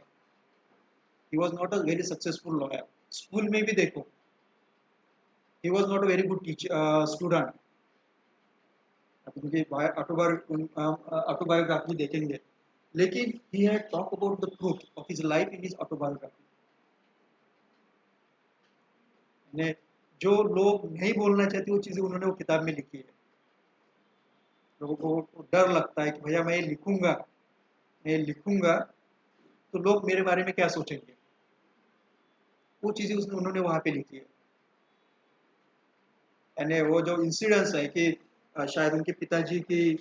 He was not a very successful lawyer. School में भी देखो, he was not a very good teacher, student. अभी मुझे ऑटोबायोग्राफी देखेंगे, लेकिन he had talk about the truth of his life in his autobiography. ने जो लोग नहीं बोलना चाहते वो चीजें उन्होंने वो किताब में लिखी है. लोगों को डर लगता है कि भैया मैं लिखूंगा तो लोग मेरे बारे में क्या सोचेंगे, वो चीजें उन्होंने वहां पे लिखी है. यानी वो जो इंसिडेंस है कि शायद उनके पिताजी की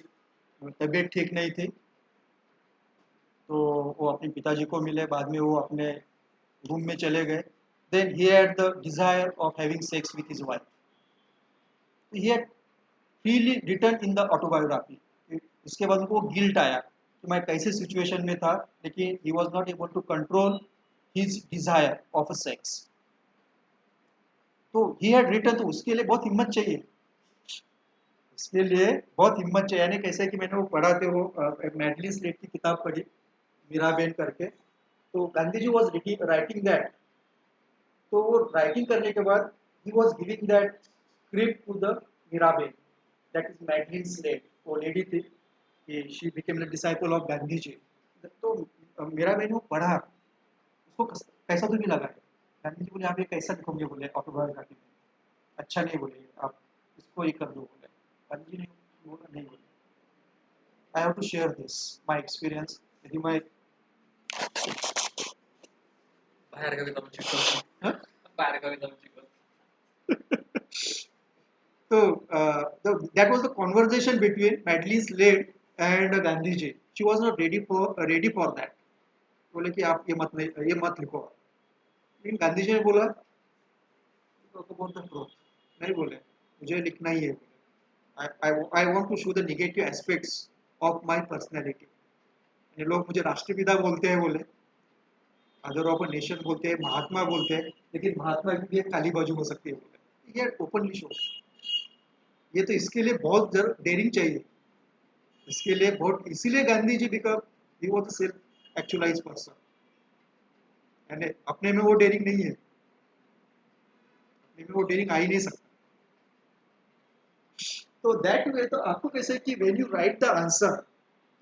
तबीयत ठीक नहीं थी, तो वो अपने पिताजी को मिले, बाद में वो अपने रूम में चले गए. Then he had the desire of having sex with his wife. He had freely written in the autobiography. इसके बाद उनको गिल्ट आया कि मैं कैसे सिचुएशन में था, लेकिन he was not able to control his desire of a sex. तो ही हैड रिटन, तो उसके लिए बहुत हिम्मत चाहिए, इसके लिए बहुत हिम्मत चाहिए. यानी कैसे कि मैंने वो पढ़ा थे, वो मैडलिन स्लेट की किताब पढ़ी, मीराबेन करके. तो Gandhi ji was writing that. तो वो राइटिंग करने के बाद he was giving that script to the Mirabehn, that is Madeleine Slade. वो लेडी थी कि she became the disciple of Gandhi ji. तो मीराबेन वो पढ़ा, उसको कैसा तो भी लगा. गांधी जी बोले आप ये कैसा लिखोगे, बोले ऑटोबायोग्राफी में अच्छा नहीं, बोले आप इसको ही कर दो. बोले गांधी जी ने बोला नहीं, बोले I have to share this my experience. यदि मैं बाहेर गावी जाऊन शिकवतो. बाहेर गावी जाऊन शिकवतो. So that was the conversation between Madeline Slade and Gandhi ji. She was not ready for that. बोले कि आप ये मत लिखो. लेकिन गांधी जी ने बोला तो बहुत ट्रूथ नहीं, बोले मुझे लिखना ही है. I want to show the negative aspects of my personality. ये लोग मुझे राष्ट्रपिता बोलते हैं, बोले फादर ऑफ अ नेशन बोलते हैं, महात्मा बोलते हैं, लेकिन महात्मा की भी एक काली बाजू हो सकती है, बोले ये ओपनली शो. ये तो इसके लिए बहुत डेयरिंग चाहिए, इसके लिए बहुत, इसीलिए Gandhi ji become he was a self actualized person. यानी अपने में वो डेयरिंग नहीं है, अपने में वो डेयरिंग आ ही नहीं सकता. तो दैट वे तो आपको कैसे कि when you right the answer,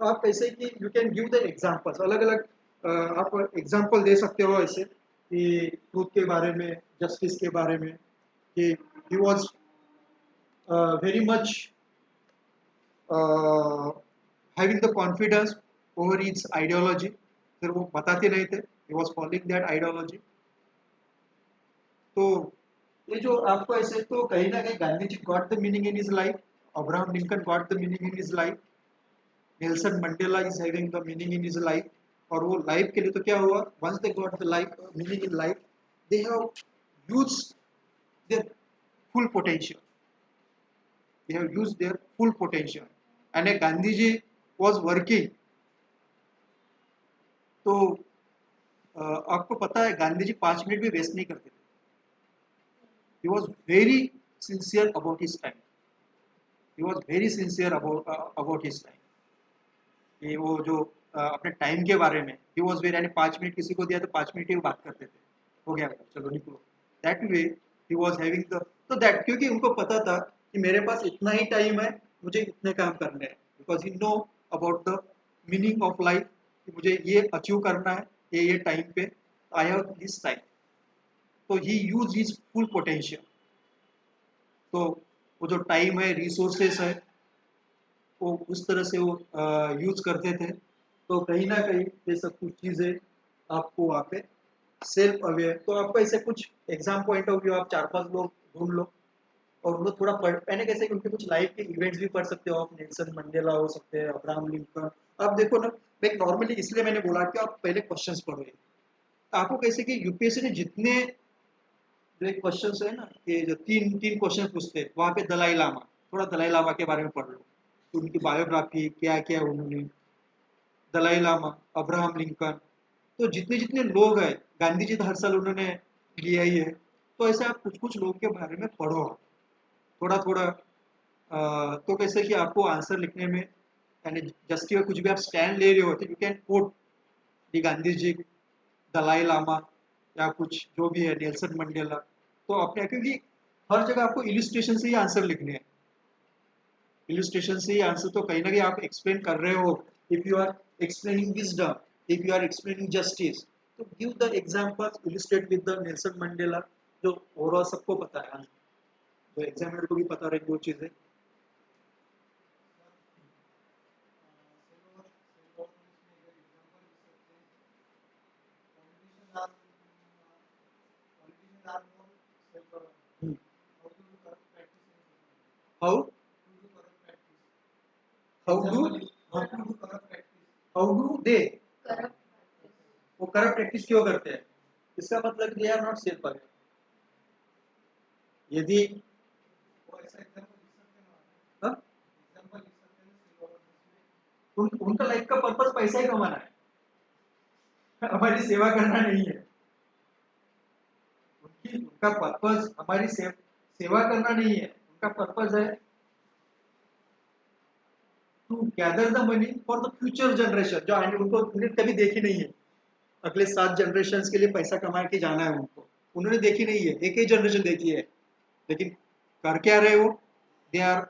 तो आप कैसे कि you can give the examples, अलग अलग आप एग्जांपल दे सकते हो ऐसे कि ट्रूथ के बारे में, जस्टिस के बारे में, कि he was very much having the confidence over its ideology. फिर वो बताते नहीं थे, he was following that ideology. तो ये जो आपको ऐसे, तो कहीं ना कहीं Gandhi ji got the meaning in his life, Abraham Lincoln got the meaning in his life, Nelson Mandela is having the meaning in his life. और वो लाइफ के लिए तो क्या हुआ, once they got the life meaning in life, they have used their full potential, they have used their full potential. And a Gandhi ji was working. तो आपको पता है गांधी जी 5 मिनट भी वेस्ट नहीं करते थे. he was very sincere about his time. he was very sincere about his time. कि वो जो अपने टाइम के बारे में he was very, यानी 5 मिनट किसी को दिया तो 5 मिनट ही बात करते थे, हो गया चलो निकलो. That way he was having the, तो दैट, क्योंकि उनको पता था कि मेरे पास इतना ही टाइम है, मुझे इतने काम करने हैं, because he know about the meaning of life, कि मुझे ये अचीव करना है ये टाइम पे, आई हैव दिस टाइम. तो ही यूज हिज फुल पोटेंशियल. तो वो जो टाइम है, रिसोर्सेस है, वो उस तरह से वो यूज करते थे. तो कहीं ना कहीं ये सब कुछ चीज़ें आपको वहाँ पे सेल्फ अवेयर. तो आपको ऐसे कुछ एग्जाम पॉइंट ऑफ व्यू आप 4-5 लोग ढूंढ लो और उनको थोड़ा पढ़, मैंने कैसे कि उनके कुछ लाइफ के इवेंट्स भी पढ़ सकते हो आप. नेल्सन मंडेला हो सकते हैं, अब्राहम लिंकन. आप देखो ना, मैं नॉर्मली इसलिए मैंने बोला कि आप पहले क्वेश्चंस पढ़ो. आपको कैसे कि यूपीएससी ने जितने जो एक क्वेश्चन है ना, कि जो तीन तीन क्वेश्चन पूछते हैं वहां पे दलाई लामा, थोड़ा दलाई लामा के बारे में पढ़ लो, तो उनकी बायोग्राफी क्या क्या उन्होंने, दलाई लामा, अब्राहम लिंकन, तो जितने जितने लोग हैं, गांधी जी तो हर साल उन्होंने लिया ही है, तो ऐसे आप कुछ कुछ लोगों के बारे में पढ़ो थोड़ा थोड़ा। तो कैसे कि आपको आंसर लिखने में, यानी जस्ट कुछ भी आप स्टैंड ले रहे हो तो यू कैन कोट दी गांधी जी, दलाई लामा, या कुछ जो भी है नेल्सन मंडेला, तो अपने, क्योंकि हर जगह आपको इलिस्ट्रेशन से ही आंसर लिखने हैं, इलिस्ट्रेशन से ही आंसर, तो कहीं ना कहीं आप एक्सप्लेन कर रहे हो, if you are explaining wisdom, if you are explaining justice, तो give the examples, illustrate with the Nelson Mandela, जो ओवरऑल सबको पता है, जो एग्जामिनर को भी पता रहेगी वो चीजें। How how do how do they, corrupt वो करप्ट प्रैक्टिस क्यों करते हैं, इसका मतलब दे आर नॉट सेफ पर, यदि हाँ? उनका लाइफ का पर्पस पैसा ही कमाना है, हमारी सेवा करना नहीं है, उनका पर्पस हमारी सेवा करना नहीं है, उनका पर्पस है to gather the money for the future generation, जो आने, उनको उन्हें कभी देखी नहीं है, अगले 7 जनरेशन के लिए पैसा कमा के जाना है उनको, उन्होंने देखी नहीं है, एक ही जनरेशन देखी है, लेकिन कर क्या रहे हो, they are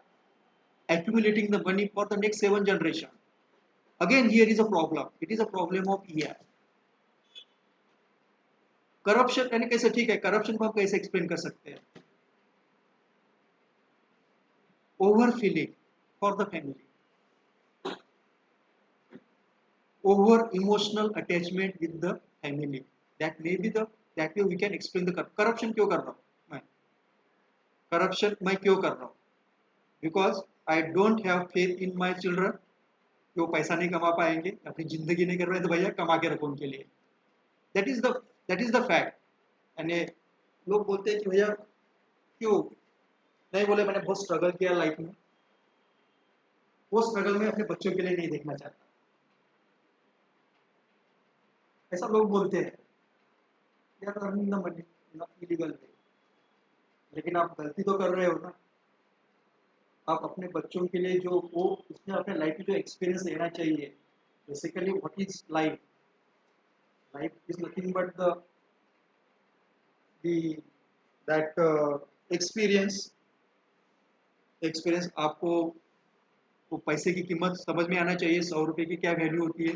accumulating the money for the next 7 generation. Again, here is a problem. It is a problem of EI. Corruption यानी कैसे, ठीक है, करप्शन को हम कैसे एक्सप्लेन कर सकते हैं, over feeling for the family, over emotional attachment with the family, that may be the, that way we can explain the corruption क्यों कर रहा हूं मैं, करप्शन मैं क्यों कर रहा हूं, because I don't have faith in my children, कि वो पैसा नहीं कमा पाएंगे, अपनी जिंदगी नहीं कर रहे, तो भैया कमा के रखो उनके लिए, that is the, that is the fact. यानी लोग बोलते हैं कि भैया क्यों नहीं, बोले मैंने बहुत स्ट्रगल किया लाइफ में, वो स्ट्रगल में अपने बच्चों के लिए नहीं देखना चाहता, ऐसा लोग बोलते हैं, यार अर्निंग द मनी इलीगल वे, लेकिन आप गलती तो कर रहे हो ना, आप अपने बच्चों के लिए जो वो उसने अपने लाइफ में जो एक्सपीरियंस लेना चाहिए, basically what is life, life is nothing but the that experience, experience आपको वो पैसे की कीमत समझ में आना चाहिए, 100 रुपए की क्या वैल्यू होती है,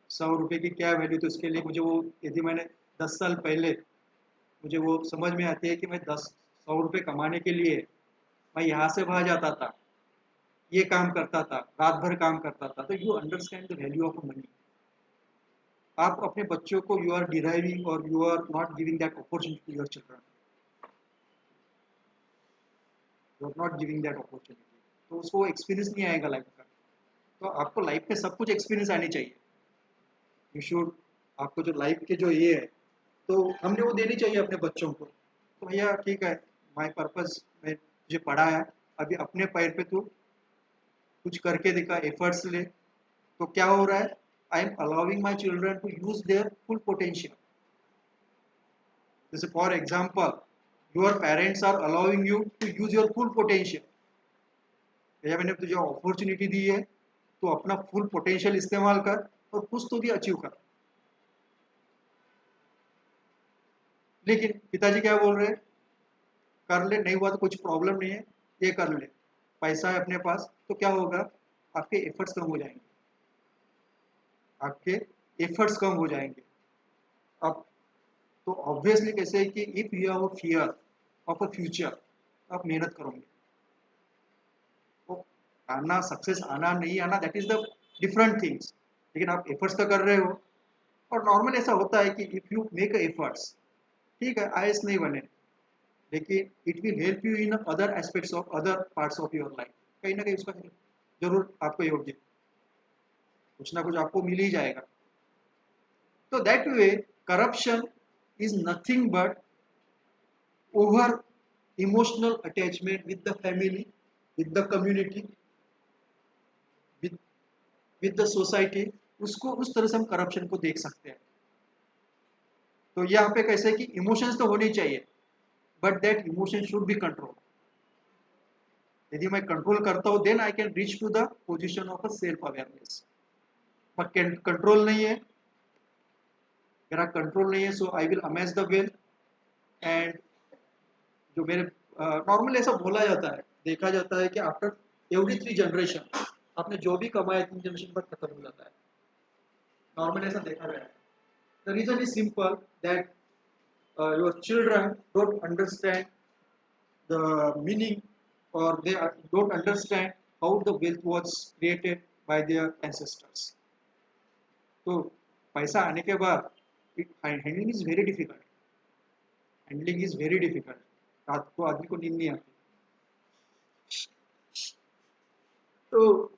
100 रुपए की क्या वैल्यू, तो उसके लिए मुझे वो, यदि मैंने 10 साल पहले मुझे वो समझ में आती है कि मैं 100 रुपए कमाने के लिए मैं यहाँ से वहां जाता था, ये काम करता था, रात भर काम करता था, तो you understand the value of money. आप अपने बच्चों को यू आर डिराइविंग और you are not giving that opportunity to your children, you are not giving that opportunity, तो उसको एक्सपीरियंस नहीं आएगा लाइफ का, तो आपको लाइफ में सब कुछ एक्सपीरियंस आनी चाहिए, यू शुड, आपको जो लाइफ के जो ये है, तो हमने वो देनी चाहिए अपने बच्चों को, तो भैया ठीक है, माय पर्पस में मुझे पढ़ा है, अभी अपने पैर पे तू कुछ करके दिखा, एफर्ट्स ले, तो क्या हो रहा है, I am allowing my children to use their full potential, जैसे for example your parents are allowing you to use your full potential, भैया मैंने तुझे अपॉर्चुनिटी दी है, तो अपना फुल पोटेंशियल इस्तेमाल कर और कुछ तो भी अचीव कर, लेकिन पिताजी क्या बोल रहे हैं, कर ले, नहीं हुआ तो कुछ प्रॉब्लम नहीं है, ये कर ले, पैसा है अपने पास, तो क्या होगा, आपके एफर्ट्स कम हो जाएंगे, आपके एफर्ट्स कम हो जाएंगे। अब तो ऑब्वियसली कैसे है कि if you have a fear of a future, आप मेहनत करोगे, तो आना, सक्सेस आना नहीं आना, that is the different things, लेकिन आप एफर्ट्स तो कर रहे हो, और नॉर्मल ऐसा होता है कि इफ यू मेक एफर्ट्स, ठीक है आईएएस नहीं बने, लेकिन it will help you in other aspects of other parts of your life, कहीं ना कहीं उसका जरूर आपको योग्य कुछ ना कुछ आपको मिल ही जाएगा। So that way corruption is nothing but over emotional attachment with the family, with the community, with with the society, उसको उस तरह से हम करप्शन को देख सकते हैं। तो यहाँ पे कैसे कि इमोशंस तो होने चाहिए, but that emotion should be control. यदि मैं कंट्रोल करता हूँ then I can reach to the position of a self awareness. But control नहीं है, मेरा कंट्रोल नहीं है, so I will amaze the well. And जो मेरे नॉर्मली ऐसा बोला जाता है, देखा जाता है कि आफ्टर एवरी 3 जनरेशन आपने जो भी कमाया 3 जनरेशन पर खत्म हो जाता है, नॉर्मली ऐसा देखा गया है। The reason is simple that your children don't understand the meaning, or they don't understand how the wealth was created by their ancestors. तो पैसा आने के बाद handling is very difficult, handling is very difficult. रात को आदमी को नींद नहीं आती। तो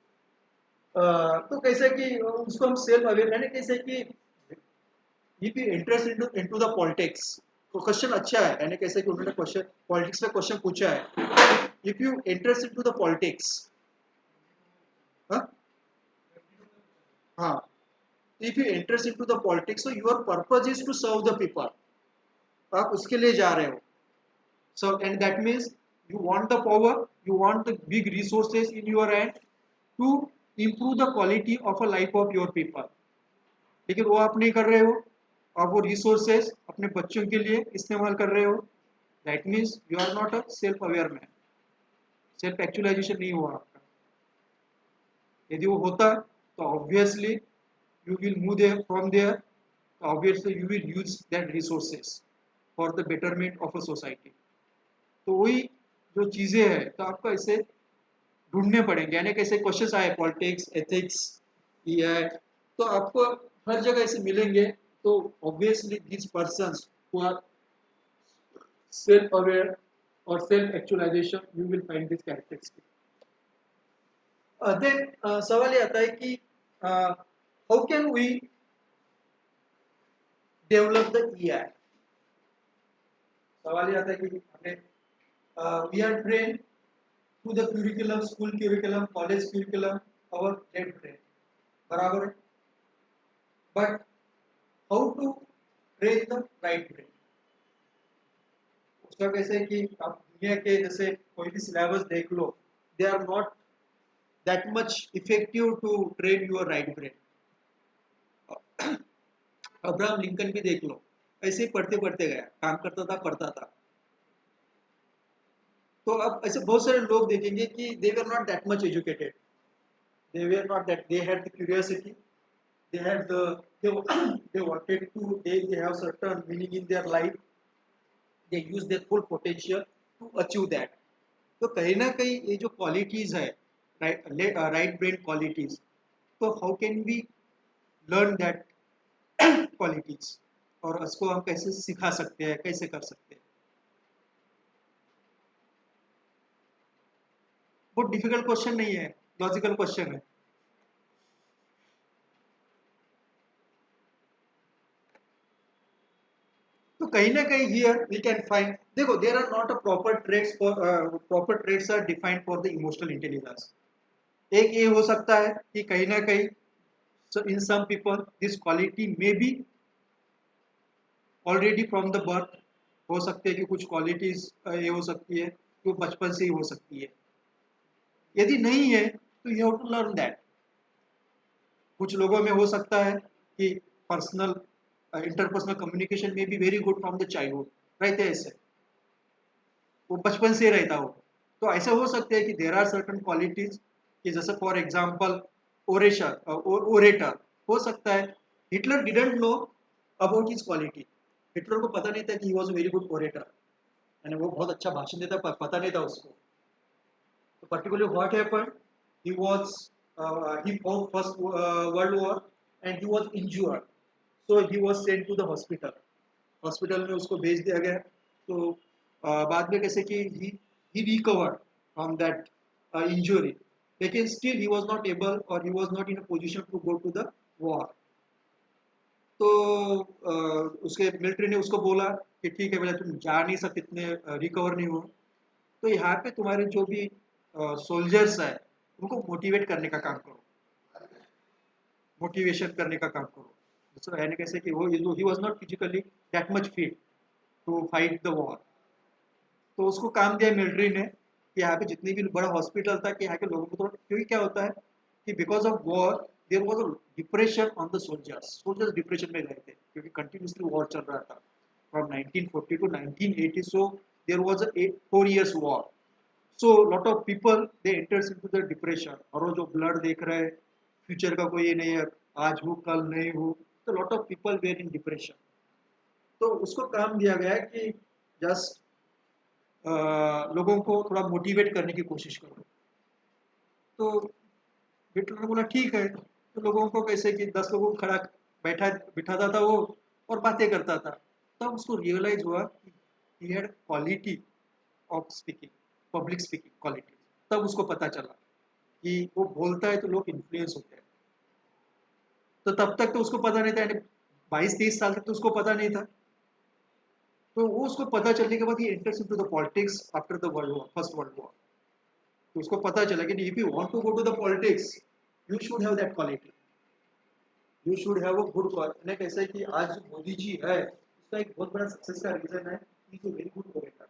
कैसे कि उसको हम सेल्फ अवेयर, यानी कैसे कि if you interest into the politics, तो क्वेश्चन अच्छा है, यानी कैसे कि उन्होंने क्वेश्चन पॉलिटिक्स में क्वेश्चन पूछा है, if you interest into the politics, हाँ, if you interest into the politics, so your purpose is to serve the people, आप उसके लिए जा रहे हो। So and that means you want the power, you want the big resources in your hand to improve the quality of a life of your people, लेकिन वो आप नहीं कर रहे हो, आप वो रिसोर्सेज अपने बच्चों के लिए इस्तेमाल कर रहे हो। That means you are not a self aware man, self actualization नहीं हुआ आपका। यदि वो होता तो obviously you will move there from there, obviously you will use that resources for the betterment of a society. तो वही जो चीज़ें हैं, तो आपको ऐसे ढूंढने पड़ेंगे, यानी कैसे क्वेश्चंस आए पॉलिटिक्स, एथिक्स, ये तो आपको हर जगह ऐसे मिलेंगे। तो obviously this persons who are self aware और self actualization, you will find this characteristic. Then सवाल ये आता है कि how can we develop the EI. सवाल ये आता है कि हमने we are train through the curriculum, school curriculum, college curriculum, our dead brain, बराबर है, but how to train the right brain, उसका कैसे कि आप दुनिया के जैसे कोई भी सिलेबस देख लो, they are not that much effective to train your right brain. Abraham Lincoln भी देख लो, ऐसे ही पढ़ते पढ़ते गया, काम करता था, पढ़ता था। तो अब ऐसे बहुत सारे लोग देखेंगे कि they were not that much educated, they were not that, they had the curiosity, they had the they wanted to, they have certain meaning in their life, they use their full potential to achieve that। तो कहीं ना कहीं ये जो क्वालिटीज है, राइट ब्रेन क्वालिटीज, तो how can we learn that qualities, और उसको हम कैसे सिखा सकते हैं, कैसे कर सकते हैं। बहुत डिफिकल्ट क्वेश्चन नहीं है, लॉजिकल क्वेश्चन है। तो कहीं ना कहीं हियर वी कैन फाइंड, देखो there are not a proper trades for, proper trades are defined for the emotional intelligence. एक ये हो सकता है कि कहीं ना कहीं in some people this quality may be already from the birth, हो सकते हैं कि कुछ क्वालिटीज ये हो सकती है जो बचपन से ही हो सकती है। यदि नहीं है तो you have to learn that. कुछ लोगों में हो सकता है कि पर्सनल इंटरपर्सनल कम्युनिकेशन में be very good from the childhood, रहते हैं ऐसे, वो बचपन से रहता हो। तो ऐसा हो सकता है कि देर आर सर्टन क्वालिटीज कि जैसे फॉर एग्जांपल ओरेटर हो सकता है। Hitler didn't know about his quality, Hitler को पता नहीं था कि he was very good orator, यानी वो बहुत अच्छा भाषण देता, पता नहीं था उसको। तो particularly what happened, he was he fought first world war and he was injured, so he was sent to the hospital, hospital में उसको भेज दिया गया। तो बाद में कैसे कि he recovered from that injury, लेकिन still he was not able or he was not in a position to go to the war। तो उसके मिलिट्री ने उसको बोला कि ठीक है भैया तुम जा नहीं सकते, इतने रिकवर नहीं हो, तो यहाँ पे तुम्हारे जो भी सोल्जर्स है उनको मोटिवेट करने का काम करो, मोटिवेशन करने का काम करो। तो यानी कैसे कि वो he was not physically that much fit to fight the war, तो उसको काम दिया मिलिट्री ने कि यहाँ पे जितनी भी बड़ा हॉस्पिटल था कि यहाँ के लोगों को थोड़ा, क्योंकि क्या होता है कि because of war there was a depression on the soldiers, soldiers depression में गए थे क्योंकि कंटिन्यूसली वॉर चल रहा था from 1940 to 1980, so there was a 4 years war, so lot of people they enters into the depression, और वो जो ब्लड देख रहे हैं, फ्यूचर का कोई ये नहीं है, आज हूँ कल नहीं हूँ, तो lot of people were in depression. तो उसको काम दिया गया है कि जस्ट लोगों को थोड़ा मोटिवेट करने की कोशिश करो। तो हिटलर ने बोला ठीक है, तो लोगों को कैसे कि 10 लोगों को खड़ा बैठा बिठाता था वो और बातें करता था, तब उसको रियलाइज हुआ कि he had quality of speaking, public speaking quality, तब उसको पता चला कि वो बोलता है तो लोग इन्फ्लुएंस होते हैं। तो तब तक तो उसको पता नहीं था, यानी 22-23 साल तक तो उसको पता नहीं था। तो वो उसको पता चलने के बाद he enters into the politics after the world war, first world war. तो उसको पता चला कि if you want to go to the politics you should have that quality, you should have a good quality. कैसा है कि आज जो मोदी जी है उसका एक बहुत बड़ा सक्सेस का रीजन है he is a very good orator.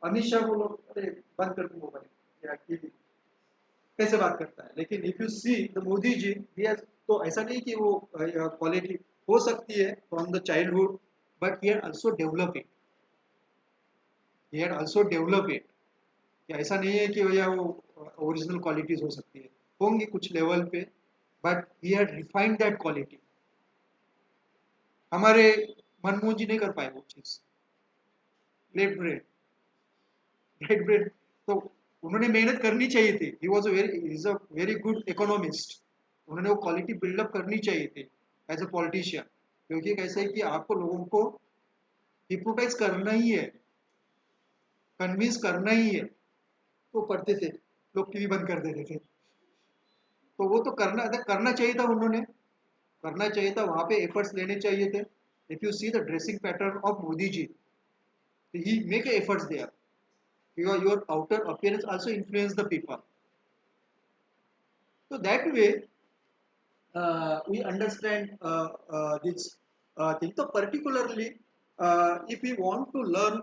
Amit Shah को लोग अरे बंद कर दी मोबाइल या कि कैसे बात करता है, लेकिन if you see the Modi ji he has, तो ऐसा नहीं कि वो क्वालिटी हो सकती है from the childhood, but he had also develop it, he had also develop it, कि ऐसा नहीं है कि भैया वो ओरिजिनल क्वालिटीज हो सकती है, होंगी कुछ लेवल पे, but he had refined that quality. हमारे मनमोहन जी नहीं कर पाए वो चीज, लेट ब्रेड, लेट ब्रेड, तो उन्होंने मेहनत करनी चाहिए थी, ही was a very, is a very good economist, उन्होंने वो क्वालिटी बिल्डअप करनी चाहिए थी एज अ पॉलिटिशियन, क्योंकि कैसे है कि आपको लोगों को हिप्नोटाइज करना ही है, कन्विंस करना ही है, तो पढ़ते थे, लोग टीवी बंद कर देते थे। तो वो तो करना चाहिए था, उन्होंने करना चाहिए था, वहां पे एफर्ट्स लेने चाहिए थे। If you see the dressing pattern of Modi ji, he make efforts there, your outer appearance also influence the people, so that way we understand this thing. So particularly if we want to learn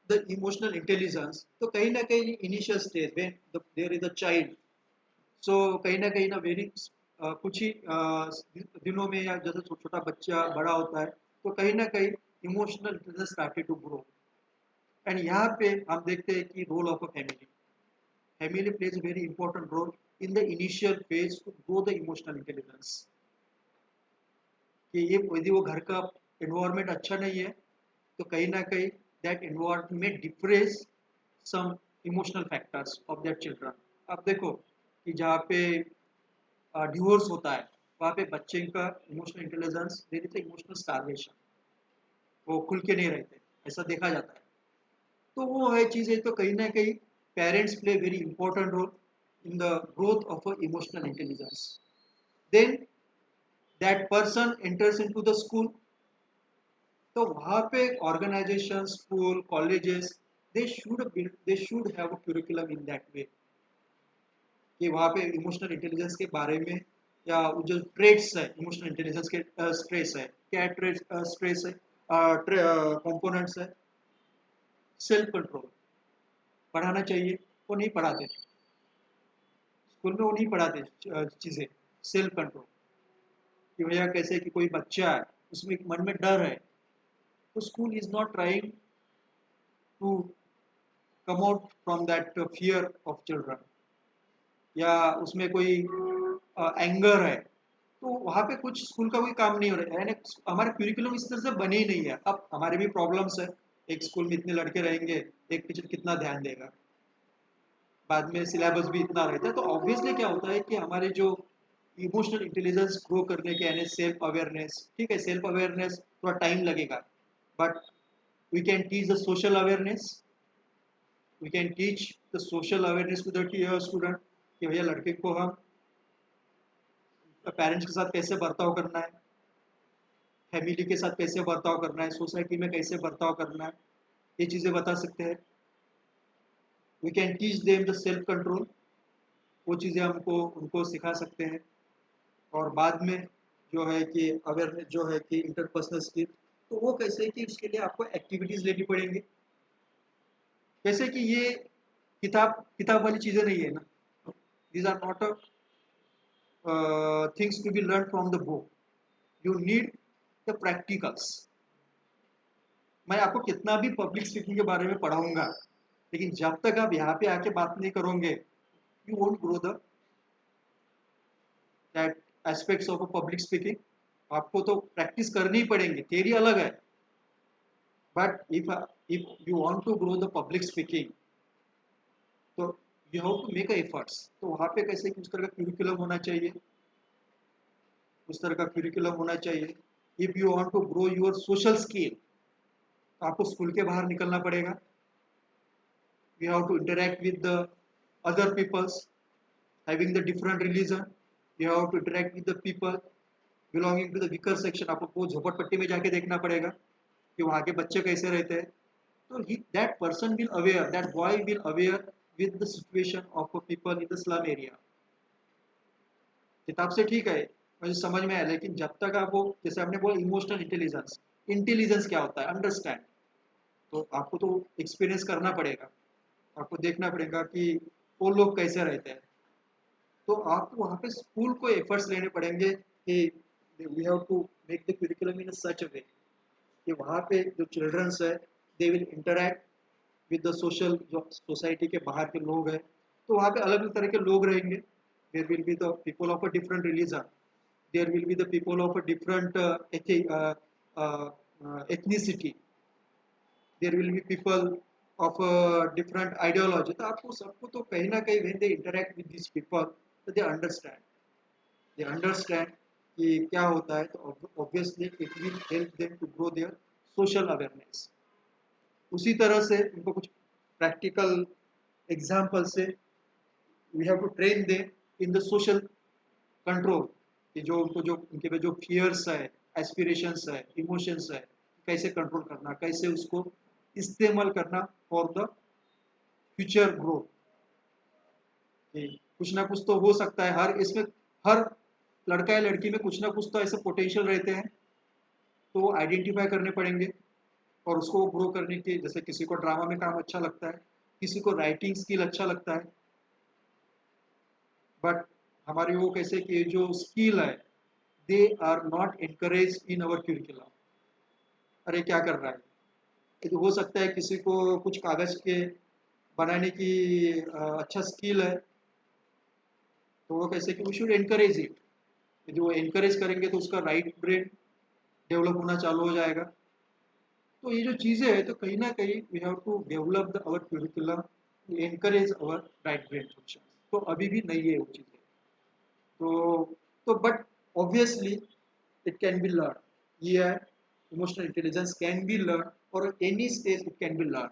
the emotional intelligence, तो कहीं ना कहीं initial stage when there is a child, so कहीं ना वेरी कुछ ही दिनों में या जैसे छोटा बच्चा बड़ा होता है तो कहीं ना कहीं emotional intelligence started to grow, and यहाँ पे हम देखते हैं कि role of a family, family plays a very important role in the initial phase to grow the emotional intelligence, कि ये यदि वो घर का एनवायरनमेंट अच्छा नहीं है तो कहीं ना कहीं दैट एनवायरनमेंट में depress some emotional factors of that children. अब देखो कि जहाँ पे डिवोर्स होता है वहाँ पे बच्चे का emotional intelligence, there is emotional starvation, वो खुल के नहीं रहते, ऐसा देखा जाता है। तो वो है चीज़ें, तो कहीं ना कहीं parents play very important role in the growth of a emotional intelligence. Then that person enters into the school, तो वहाँ पे organization, school, colleges, they should have a curriculum in that way, कि वहाँ पे इमोशनल इंटेलिजेंस के बारे में या जो ट्रेड्स है इमोशनल इंटेलिजेंस के, स्ट्रेस है क्या, ट्रेड स्ट्रेस है, कंपोनेंट्स है, सेल्फ कंट्रोल पढ़ाना चाहिए, वो नहीं पढ़ाते स्कूल में, वो नहीं पढ़ाते चीज़ें, सेल्फ कंट्रोल, कि भैया कैसे कि कोई बच्चा है उसमें एक मन में डर है, तो school is not trying to come out from that fear of children, या उसमें कोई एंगर है, तो वहाँ पे कुछ स्कूल का कोई काम नहीं हो रहा है, यानी हमारे क्यूरिकुलम इस तरह से बने ही नहीं है। अब हमारे भी प्रॉब्लम्स है, एक स्कूल में इतने लड़के रहेंगे, एक टीचर कितना ध्यान देगा, बाद में सिलेबस भी इतना रहता है, तो ऑब्वियसली क्या होता है कि हमारे जो इमोशनल इंटेलिजेंस ग्रो करने के, यानी सेल्फ अवेयरनेस, ठीक है सेल्फ अवेयरनेस थोड़ा टाइम लगेगा, but we can teach the social awareness, we can teach the social awareness to the student, कि भैया लड़के को हम पेरेंट्स के साथ कैसे बर्ताव करना है, फैमिली के साथ कैसे बर्ताव करना है, सोसाइटी में कैसे बर्ताव करना है, ये चीज़ें बता सकते हैं। We can teach them the self control, वो चीज़ें हमको उनको सिखा सकते हैं। और बाद में जो है कि अवेयरनेस जो है कि इंटरपर्सनल स्किल, तो वो कैसे है कि उसके लिए आपको एक्टिविटीज़ लेनी पड़ेंगी। जैसे कि ये किताब किताब वाली चीज़ें नहीं है ना, these are not things to be learn from the book, you need the practicals. मैं आपको कितना भी पब्लिक स्पीकिंग के बारे में पढ़ाऊंगा, लेकिन जब तक आप यहाँ पे आके बात नहीं करोगे, you won't grow the that aspects of public speaking. आपको तो प्रैक्टिस करनी ही पड़ेंगे, थियरी अलग है, but if you want to grow the public speaking, तो you have to make efforts. तो वहाँ पे कैसे कि उस तरह का क्यूरिकुलम होना चाहिए, उस तरह का क्यूरिकुलम होना चाहिए। If you want to grow your social skill, आपको स्कूल के बाहर निकलना पड़ेगा। You have to interact with the other peoples having the different religion, you have to interact with the people belonging to the weaker section। आपको वो झोपड़पट्टी में जाके देखना पड़ेगा कि वहाँ के बच्चे कैसे रहते हैं। तो that person will aware, that boy will aware with the situation of the people in the slum area। किताब से ठीक है, मुझे समझ में आया, लेकिन जब तक आप वो, जैसे आपने बोला इमोशनल इंटेलिजेंस, इंटेलिजेंस क्या होता है, अंडरस्टैंड, तो आपको तो एक्सपीरियंस करना पड़ेगा, आपको देखना पड़ेगा कि वो लोग कैसे रहते हैं। तो आपको वहाँ पे स्कूल को एफर्ट्स लेने पड़ेंगे कि we have to make the curriculum in such a way कि वहाँ पे जो चिल्ड्रंस है they will interact with the social, जो सोसाइटी के बाहर के लोग हैं, तो वहाँ पे अलग अलग तरह के लोग रहेंगे। There will be the people of a different religion, there will be the people of a different ethnicity, there will be people of different ideology. तो आपको सबको तो कहीं ना कहीं when they interact with this people, तो दे अंडरस्टैंड कि क्या होता है, तो obviously it will help them to grow their social awareness. उसी तरह से उनको कुछ प्रैक्टिकल एग्जाम्पल से we have to train they in the social control, कि जो उनको जो उनके पे जो फियर्स है, एस्पिरेशंस है, इमोशंस है, कैसे कंट्रोल करना, कैसे उसको इस्तेमाल करना फॉर द फ्यूचर ग्रोथ। कुछ ना कुछ तो हो सकता है, हर इसमें हर लड़का या लड़की में कुछ ना कुछ तो ऐसे पोटेंशियल रहते हैं, तो वो आइडेंटिफाई करने पड़ेंगे और उसको ग्रो करने के। जैसे किसी को ड्रामा में काम अच्छा लगता है, किसी को राइटिंग स्किल अच्छा लगता है, बट हमारी वो कैसे कि जो स्किल है they are not encourage in our curriculum. अरे क्या कर रहा है, ये तो हो सकता है किसी को कुछ कागज के बनाने की अच्छा स्किल है, तो वो कैसे कि वी शुड एनकरेज इट। जो वो एनकरेज करेंगे तो उसका राइट ब्रेन डेवलप होना चालू हो जाएगा। तो ये जो चीज़ें हैं, तो कहीं ना कहीं we have to develop the our curriculum, encourage our right brain function. तो अभी भी नहीं है वो चीज़ें। तो but obviously it can be learn, ये है emotional intelligence can be learn और any stage it can be learn.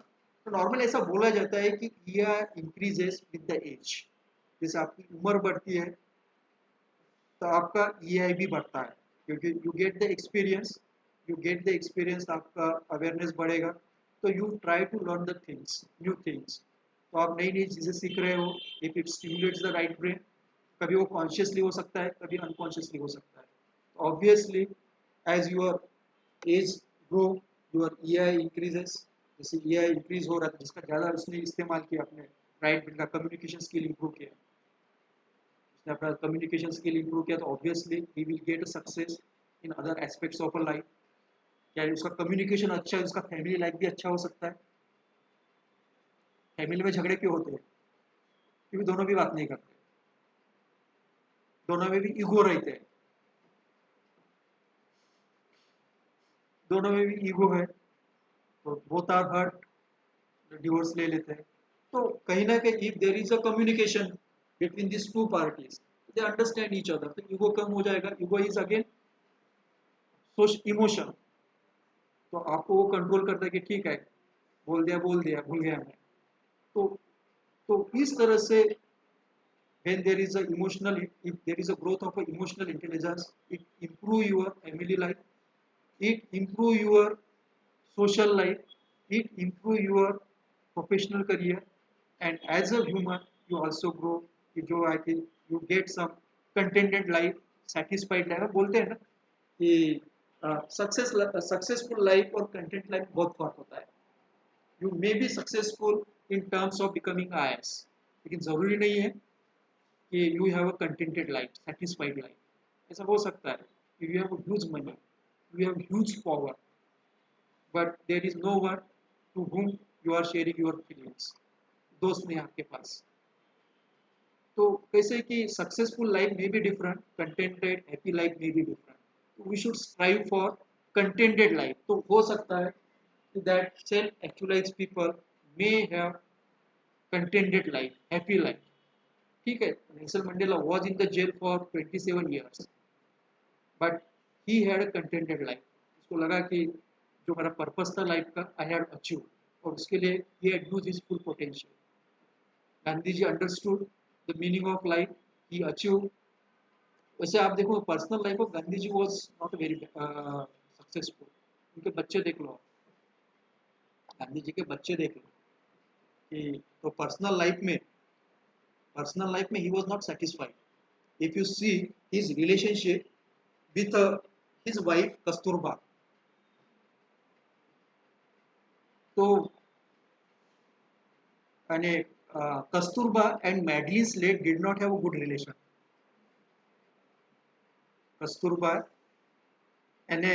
तो नॉर्मल ऐसा बोला जाता है कि ER increases with the age, जैसे आपकी उम्र बढ़ती है तो आपका ईआई भी बढ़ता है, क्योंकि यू गेट द एक्सपीरियंस, आपका अवेयरनेस बढ़ेगा, तो you try to learn the things, new things. तो आप नई नई चीज़ें सीख रहे हो, if it stimulates the right brain, कभी वो कॉन्शियसली हो सकता है, कभी अनकॉन्शियसली हो सकता है। Obviously as your age grow your EI increases. जैसे ईआई इंक्रीज हो रहा है, जिसका ज़्यादा उसने इस्तेमाल किया, अपने राइट ब्रेन का कम्युनिकेशन स्किल इंप्रूव किया, उसने अपना कम्युनिकेशन स्किल इंप्रूव किया, तो obviously he will get success in other aspects of a life. क्या उसका कम्युनिकेशन अच्छा है, उसका फैमिली लाइफ भी अच्छा हो सकता है। फैमिली में झगड़े क्यों होते हैं, क्योंकि दोनों भी बात नहीं करते, दोनों में भी ईगो रहते हैं, दोनों में भी ईगो है, तो बोथ आर हर्ट, डिवोर्स ले लेते हैं। तो कहीं ना कहीं if there is a communication between this two parties, they understand each other, तो ईगो कम हो जाएगा। ईगो इज अगेन इमोशन, तो आपको वो कंट्रोल करता है कि ठीक है, बोल दिया भूल गया मैं। तो इस तरह से when there is a emotional, if there is a growth of a emotional intelligence, it improve your family life, it improve your social life, it improve your professional career, and as a human you also grow. कि जो है कि you get some contented life, satisfied life. बोलते हैं ना कि सक्सेसफुल लाइफ और कंटेंट लाइफ बहुत फर्क होता है. You may be successful in terms of becoming IAS, लेकिन जरूरी नहीं है कि you have a contented life, satisfied life. ऐसा हो सकता है you have huge money, you have huge power, but there is no one to whom you are sharing your feelings. दोस्त नहीं आपके पास. तो कैसे कि सक्सेसफुल लाइफ में भी डिफरेंट, कंटेंटेड हैप्पी लाइफ में भी different. We should strive for contented life. तो हो सकता है that self-actualized people may have contented life, happy life. ठीक है, Nelson Mandela was in the jail for 27 years, but he had a contented life. उसको लगा कि जो मेरा पर्पस था लाइफ का I had achieved, और उसके लिए he had used his full potential. Gandhi ji understood the meaning of life, he achieved. वैसे आप देखो personal life of Gandhi ji was not very successful. उनके बच्चे देख लो, गांधी जी के बच्चे देख लो कि तो पर्सनल लाइफ में ही was not satisfied. If you see his relationship with his wife Kasturba, तो यानी Kasturba and Madeleine slate did not have a good relation. Kasturba यानी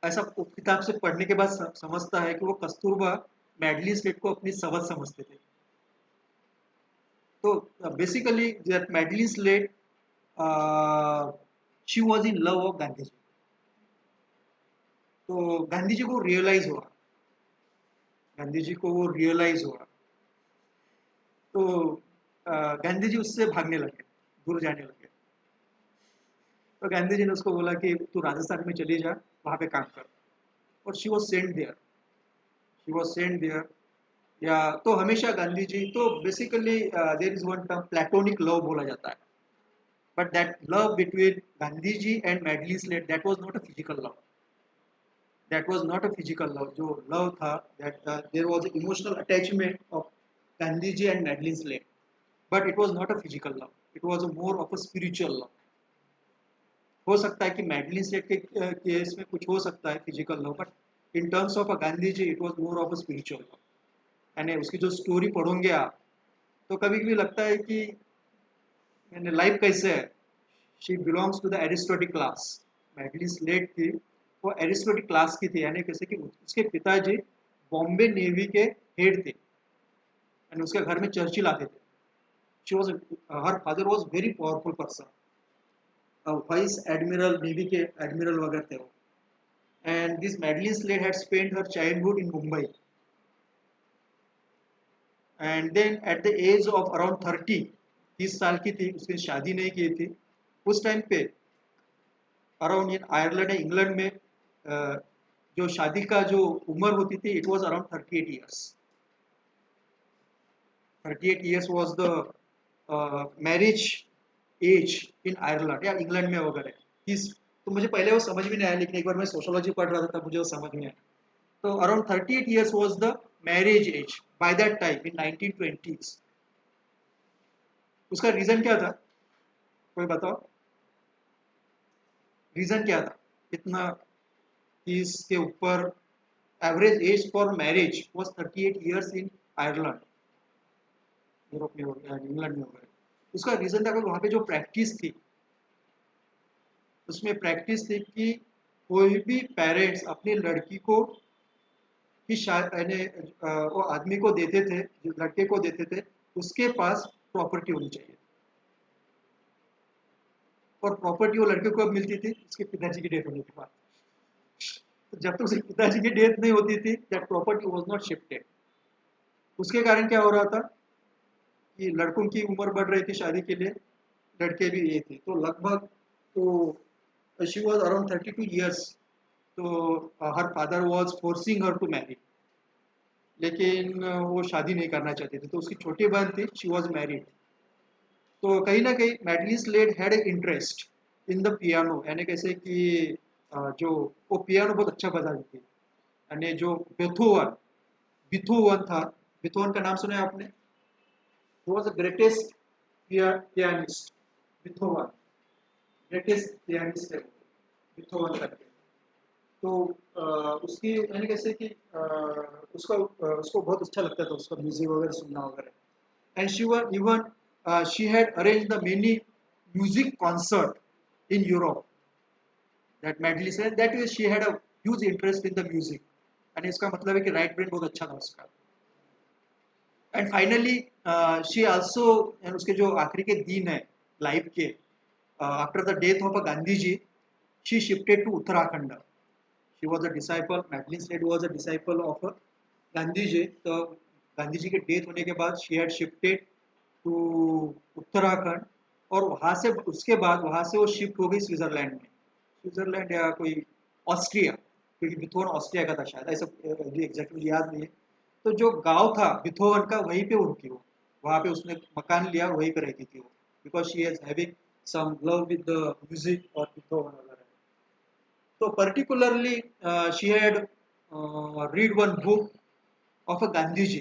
ऐसा किताब से पढ़ने के बाद समझता है कि वो कस्तूरबा मैडलिन स्लेट को अपनी सवत समझते थे. तो basically that Madeline Slade she was in love of Gandhi ji. तो गांधी जी को रियलाइज हुआ, तो गांधी जी उससे भागने लगे, दूर जाने लगे. तो गांधी जी ने उसको बोला कि तू राजस्थान में चली जा, वहां पे काम कर. और शी वॉज सेंट देयर. या तो हमेशा गांधी जी तो basically there is one term platonic love बोला जाता है, but that love between Gandhi ji and Madeleine Slade that was not a physical love. जो लव था, that there was emotional attachment of Gandhi ji and Madeleine Slade, but it was not a physical love, it was more of a spiritual love. हो सकता है कि मैडलिन स्लेट के केस में कुछ हो सकता है physical love, but in terms of a Gandhi ji it was more of a spiritual love. यानी उसकी जो स्टोरी पढ़ोगे आप तो कभी कभी लगता है कि लाइफ कैसे है. She belongs to the aristocratic class. Madeline Slade थी वो एरिस्टोटिक क्लास की थी, यानी कैसे कि उसके पिताजी बॉम्बे नेवी के हेड थे, यानी उसके घर में चर्चिल आते थे. She was her father was very powerful person, vice admiral, navy के एडमिरल वगैरह थे वो. And this Madeleine Slade had spent her childhood in Mumbai. And then at the age of around 30 साल की थी, उसकी शादी नहीं की थी. उस टाइम पे अराउंड इन आयरलैंड या इंग्लैंड में जो शादी का जो उम्र होती थी it was around 38 years. 38 years was the marriage age in Ireland या इंग्लैंड में वगैरह. इस तो मुझे पहले वो समझ में नहीं आया, लेकिन एक बार मैं सोशोलॉजी पढ़ रहा था तब मुझे वो समझ में आया. तो around 38 years was the marriage age by that time in 1920s. उसका रीजन क्या था, कोई बताओ रीजन क्या था इतना 30 के ऊपर. Average age for marriage was 38 years in Ireland, Europe में हो गया, इंग्लैंड में हो गया. उसका रीजन था कि वहाँ पे जो प्रैक्टिस थी उसमें प्रैक्टिस थी कि कोई भी पेरेंट्स अपनी लड़की को कि वो आदमी को देते थे, जो लड़के को देते थे उसके पास प्रॉपर्टी होनी चाहिए. और प्रॉपर्टी वो लड़के को अब मिलती थी उसके पिताजी की डेथ होने के बाद. तो जब तक उसके पिताजी की डेथ नहीं होती थी that property was not shifted. उसके कारण क्या हो रहा था कि लड़कों की उम्र बढ़ रही थी शादी के लिए, लड़के भी ये थे. तो लगभग तो शी वाज अराउंड 32 ईयर्स. तो her father was forcing her to marry, लेकिन वो शादी नहीं करना चाहती थी. तो उसकी छोटी बहन थी, शी वाज मैरिड. तो कहीं ना कहीं Madeline Slade had a interest in the piano, यानी कैसे कि जो वो पियानो बहुत अच्छा बजाती थी। અને जो बेथोवन बिथोवन था, बिथोवन का नाम सुना है आपने? He was the greatest pianist, बिथोवन, greatest pianist है बिथोवन करके। तो उसकी यानी कैसे कि उसको बहुत अच्छा लगता था उसका म्यूजिक वगैरह सुनना वगैरह। And she were even she had arrange the many music concert in Europe, that medley said that she had a huge interest in the music. यानी इसका मतलब है कि राइट ब्रेन बहुत अच्छा था उसका। एंड फाइनली शी आल्सो, उसके जो आखिरी के दिन है लाइफ के, after the death of a Gandhi ji, she shifted to Uttarakhand. She was a disciple, Madeline Slade was a disciple of Gandhi ji. तो गांधी जी के डेथ होने के बाद she had shifted to Uttarakhand, और वहां से उसके बाद वहां से वो शिफ्ट हो गई स्विट्जरलैंड में, स्विट्जरलैंड या कोई ऑस्ट्रिया, क्योंकि बिथोवन ऑस्ट्रिया का था शायद, ऐसा एग्जैक्टली याद नहीं है। तो जो गांव था बिथोवन का वहीं पे रुकी वो, वहां पे उसने मकान लिया, वहीं पे रहती थी वो, because she is having some love with the music और बिथोवन वगैरह। So particularly, she had read one book of a Gandhi जी।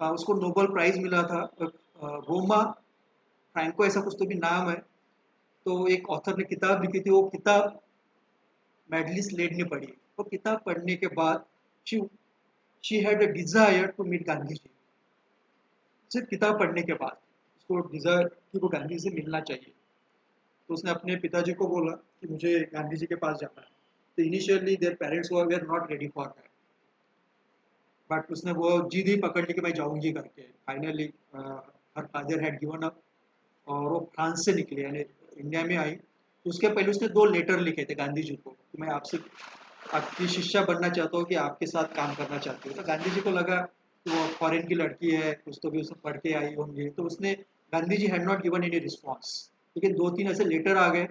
उसको नोबेल प्राइज मिला था, रोमा फ्रैंको ऐसा कुछ तो भी नाम है। तो एक ऑथर ने किताब लिखी थी, वो किताब मेडली स्लेड ने पढ़ी। वो किताब पढ़ने के बाद she she had a desire to meet Gandhi ji. सिर्फ किताब पढ़ने के बाद उसको डिजायर कि वो गांधी जी से मिलना चाहिए। तो उसने अपने पिताजी को बोला कि मुझे गांधी जी के पास जाना है। तो initially their parents were not ready for that, but उसने वो जिद ही पकड़ ली कि मैं जाऊंगी करके। Finally her father had given up, और वो फ्रांस से निकली, यानी इंडिया में आई। तो उसके पहले उसने 2 लेटर लिखे थे गांधी जी को कि मैं आपसे आपकी शिष्या बनना चाहता हूँ, कि आपके साथ काम करना चाहती हूँ। तो गांधी जी को लगा कि वो फॉरेन की लड़की है, कुछ तो भी उसे पढ़ के आई होंगी, तो उसने Gandhi ji had not given any response. लेकिन 2-3 ऐसे लेटर आ गए,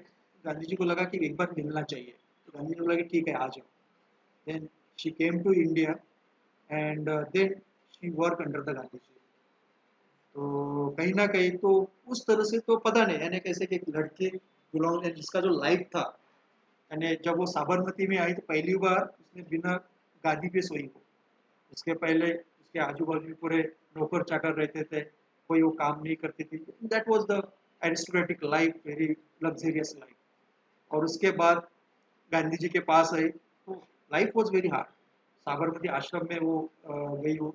गांधी जी को लगा कि एक बार मिलना चाहिए। तो गांधी जी को लगा कि ठीक है आ जाओ। Then she came to India and then she work under the Gandhi ji. तो कहीं ना कहीं तो उस तरह से तो पता नहीं, यानी कैसे कि एक लड़के गुलाम जिसका जो लाइफ था, यानी जब वो साबरमती में आई तो पहली बार उसने बिना गादी पे सोई हो। उसके पहले उसके आजू बाजू पूरे नौकर चाकर रहते थे, कोई वो काम नहीं करती थी। That was the aristocratic life, very luxurious life. और उसके बाद गांधी जी के पास आई तो life was very hard. Sabarmati आश्रम में वो गई हो,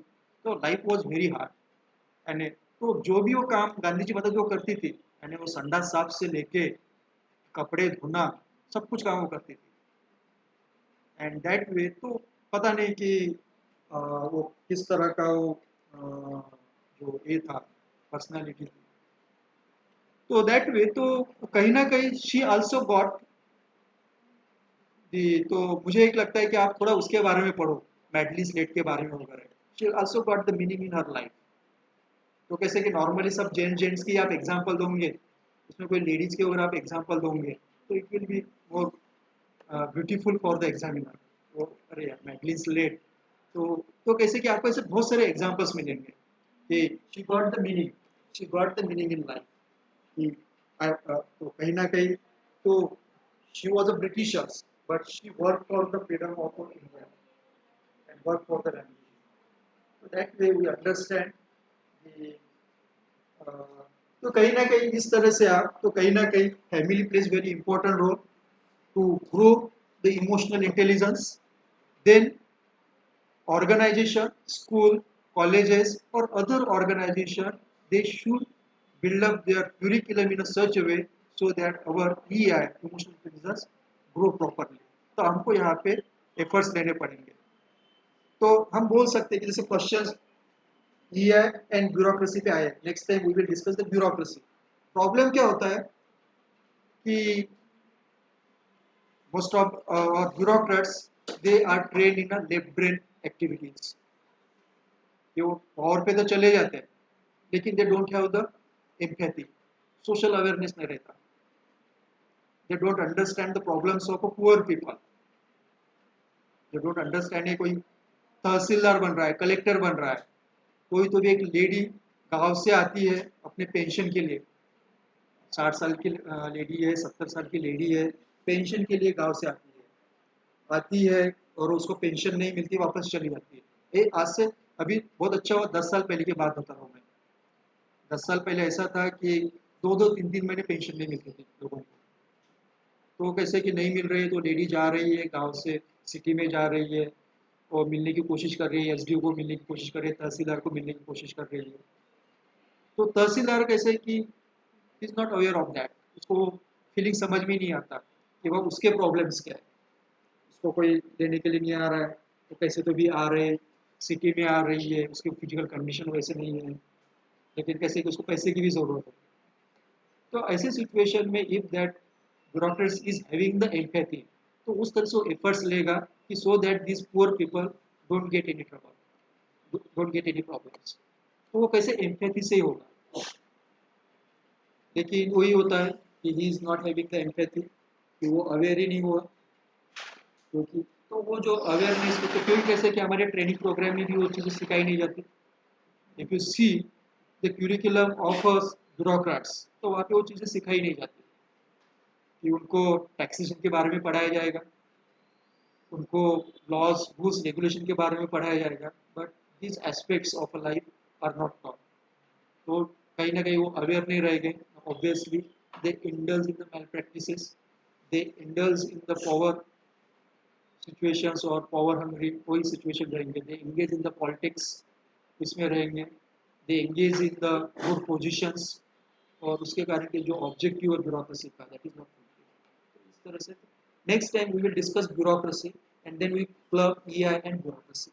तो लाइफ वाज वेरी हार्ड। यानी तो जो भी वो काम गांधी जी मतलब जो करती थी, यानी वो संडास साफ से लेके कपड़े धोना, सब कुछ काम वो करती थी। एंड दैट वे तो पता नहीं कि वो किस तरह का वो जो ये था, पर्सनालिटी थी। तो दैट वे तो कहीं ना कहीं शी आल्सो गॉट दी। तो मुझे एक लगता है कि आप थोड़ा उसके बारे में पढ़ो, मेडली स्लेट के बारे में वगैरह। She also got the meaning in her life. तो कैसे कि नॉर्मली सब जेंट्स की आप एग्जांपल दोगे, उसमें कोई लेडीज के अगर आप एग्जांपल दोगे तो it will be more beautiful for the examiner. तो अरे यार मेडलिन स्लेट, तो कैसे कि आपको ऐसे बहुत सारे एग्जांपल्स मिलेंगे कि she got the meaning, she got the meaning in life. कि तो कहीं ना कहीं तो she was a Britishers, but she work for the freedom of India and work for the language. So that way we understand the तो कहीं ना कहीं इस तरह से आप तो कहीं ना कहीं family plays very important role to grow the emotional intelligence. Then organization, school, colleges or other organization, they should build up their curriculum in a such a way so that our EI, emotional intelligence, grow properly। तो हमको यहाँ पे एफर्ट्स लेने पड़ेंगे। तो हम बोल सकते हैं कि जैसे क्वेश्चंस EI एंड ब्यूरोक्रेसी पे आए, next time we will discuss the bureaucracy. Problem क्या होता है कि most of our bureaucrats, they are trained in a left brain activities। ये वो पावर पे तो चले जाते हैं, लेकिन they don't have the empathy, social awareness नहीं रहता। They don't understand the problems of a poor people. They don't understand. कोई तहसीलदार बन रहा है, कलेक्टर बन रहा है, कोई तो भी एक लेडी गांव से आती है अपने पेंशन के लिए, 60 साल की लेडी है, 70 साल की लेडी है, पेंशन के लिए गांव से आती है और उसको पेंशन नहीं मिलती, वापस चली जाती है। ये आज से अभी बहुत अच्छा हुआ, 10 साल पहले की बात बता रहा हूँ मैं। 10 साल पहले ऐसा था कि 2-2 3-3 महीने पेंशन नहीं मिलती थी लोगों को। तो कैसे कि नहीं मिल रही है, तो लेडी जा रही है गांव से सिटी में जा रही है और मिलने की कोशिश कर रही है, एसडीओ को मिलने की कोशिश कर रही है, तहसीलदार को मिलने की कोशिश कर रही है। तो तहसीलदार कैसे कि is not aware of that, उसको फीलिंग समझ में नहीं आता कि वह उसके प्रॉब्लम्स क्या है। उसको कोई लेने के लिए नहीं आ रहा है, तो कैसे तो भी आ रहे, सिटी में आ रही है, उसकी फिजिकल कंडीशन वैसे नहीं है, लेकिन कैसे कि उसको पैसे की भी ज़रूरत है। तो ऐसे सिचुएशन में if that bureaucracy is having the empathy, तो उस तरह से वो एफर्ट्स लेगा कि so that this poor people don't get any trouble, don't get any problems. तो वो कैसे एम्पैथी से ही होगा। लेकिन वही होता है कि he is not having the empathy, कि वो अवेयर ही नहीं हुआ। क्योंकि तो वो जो अवेयरनेस, तो क्योंकि कैसे कि हमारे ट्रेनिंग प्रोग्राम में भी वो चीज़ें सिखाई नहीं जाती। If you see the curriculum of bureaucrats, तो वहाँ पे वो चीज़ें सिखाई नहीं जाती कि उनको टैक्सेशन के बारे में पढ़ाया जाएगा, उनको लॉज रूल्स रेगुलेशन के बारे में पढ़ाया जाएगा, but this aspects of a life are not taught. तो कहीं ना कहीं वो अवेयर नहीं रह गए, obviously they indulge in the malpractices, they indulge in the power situations और पावर हंग्री कोई सिचुएशन रहेंगे, they engage in the politics, इसमें रहेंगे, they engage in the good positions, और उसके कारण के जो ऑब्जेक्टिव है ब्यूरोक्रेसी का, दैट इज नॉट फुलफिल्ड। इस तरह से next time we will discuss bureaucracy and then we club EI and bureaucracy.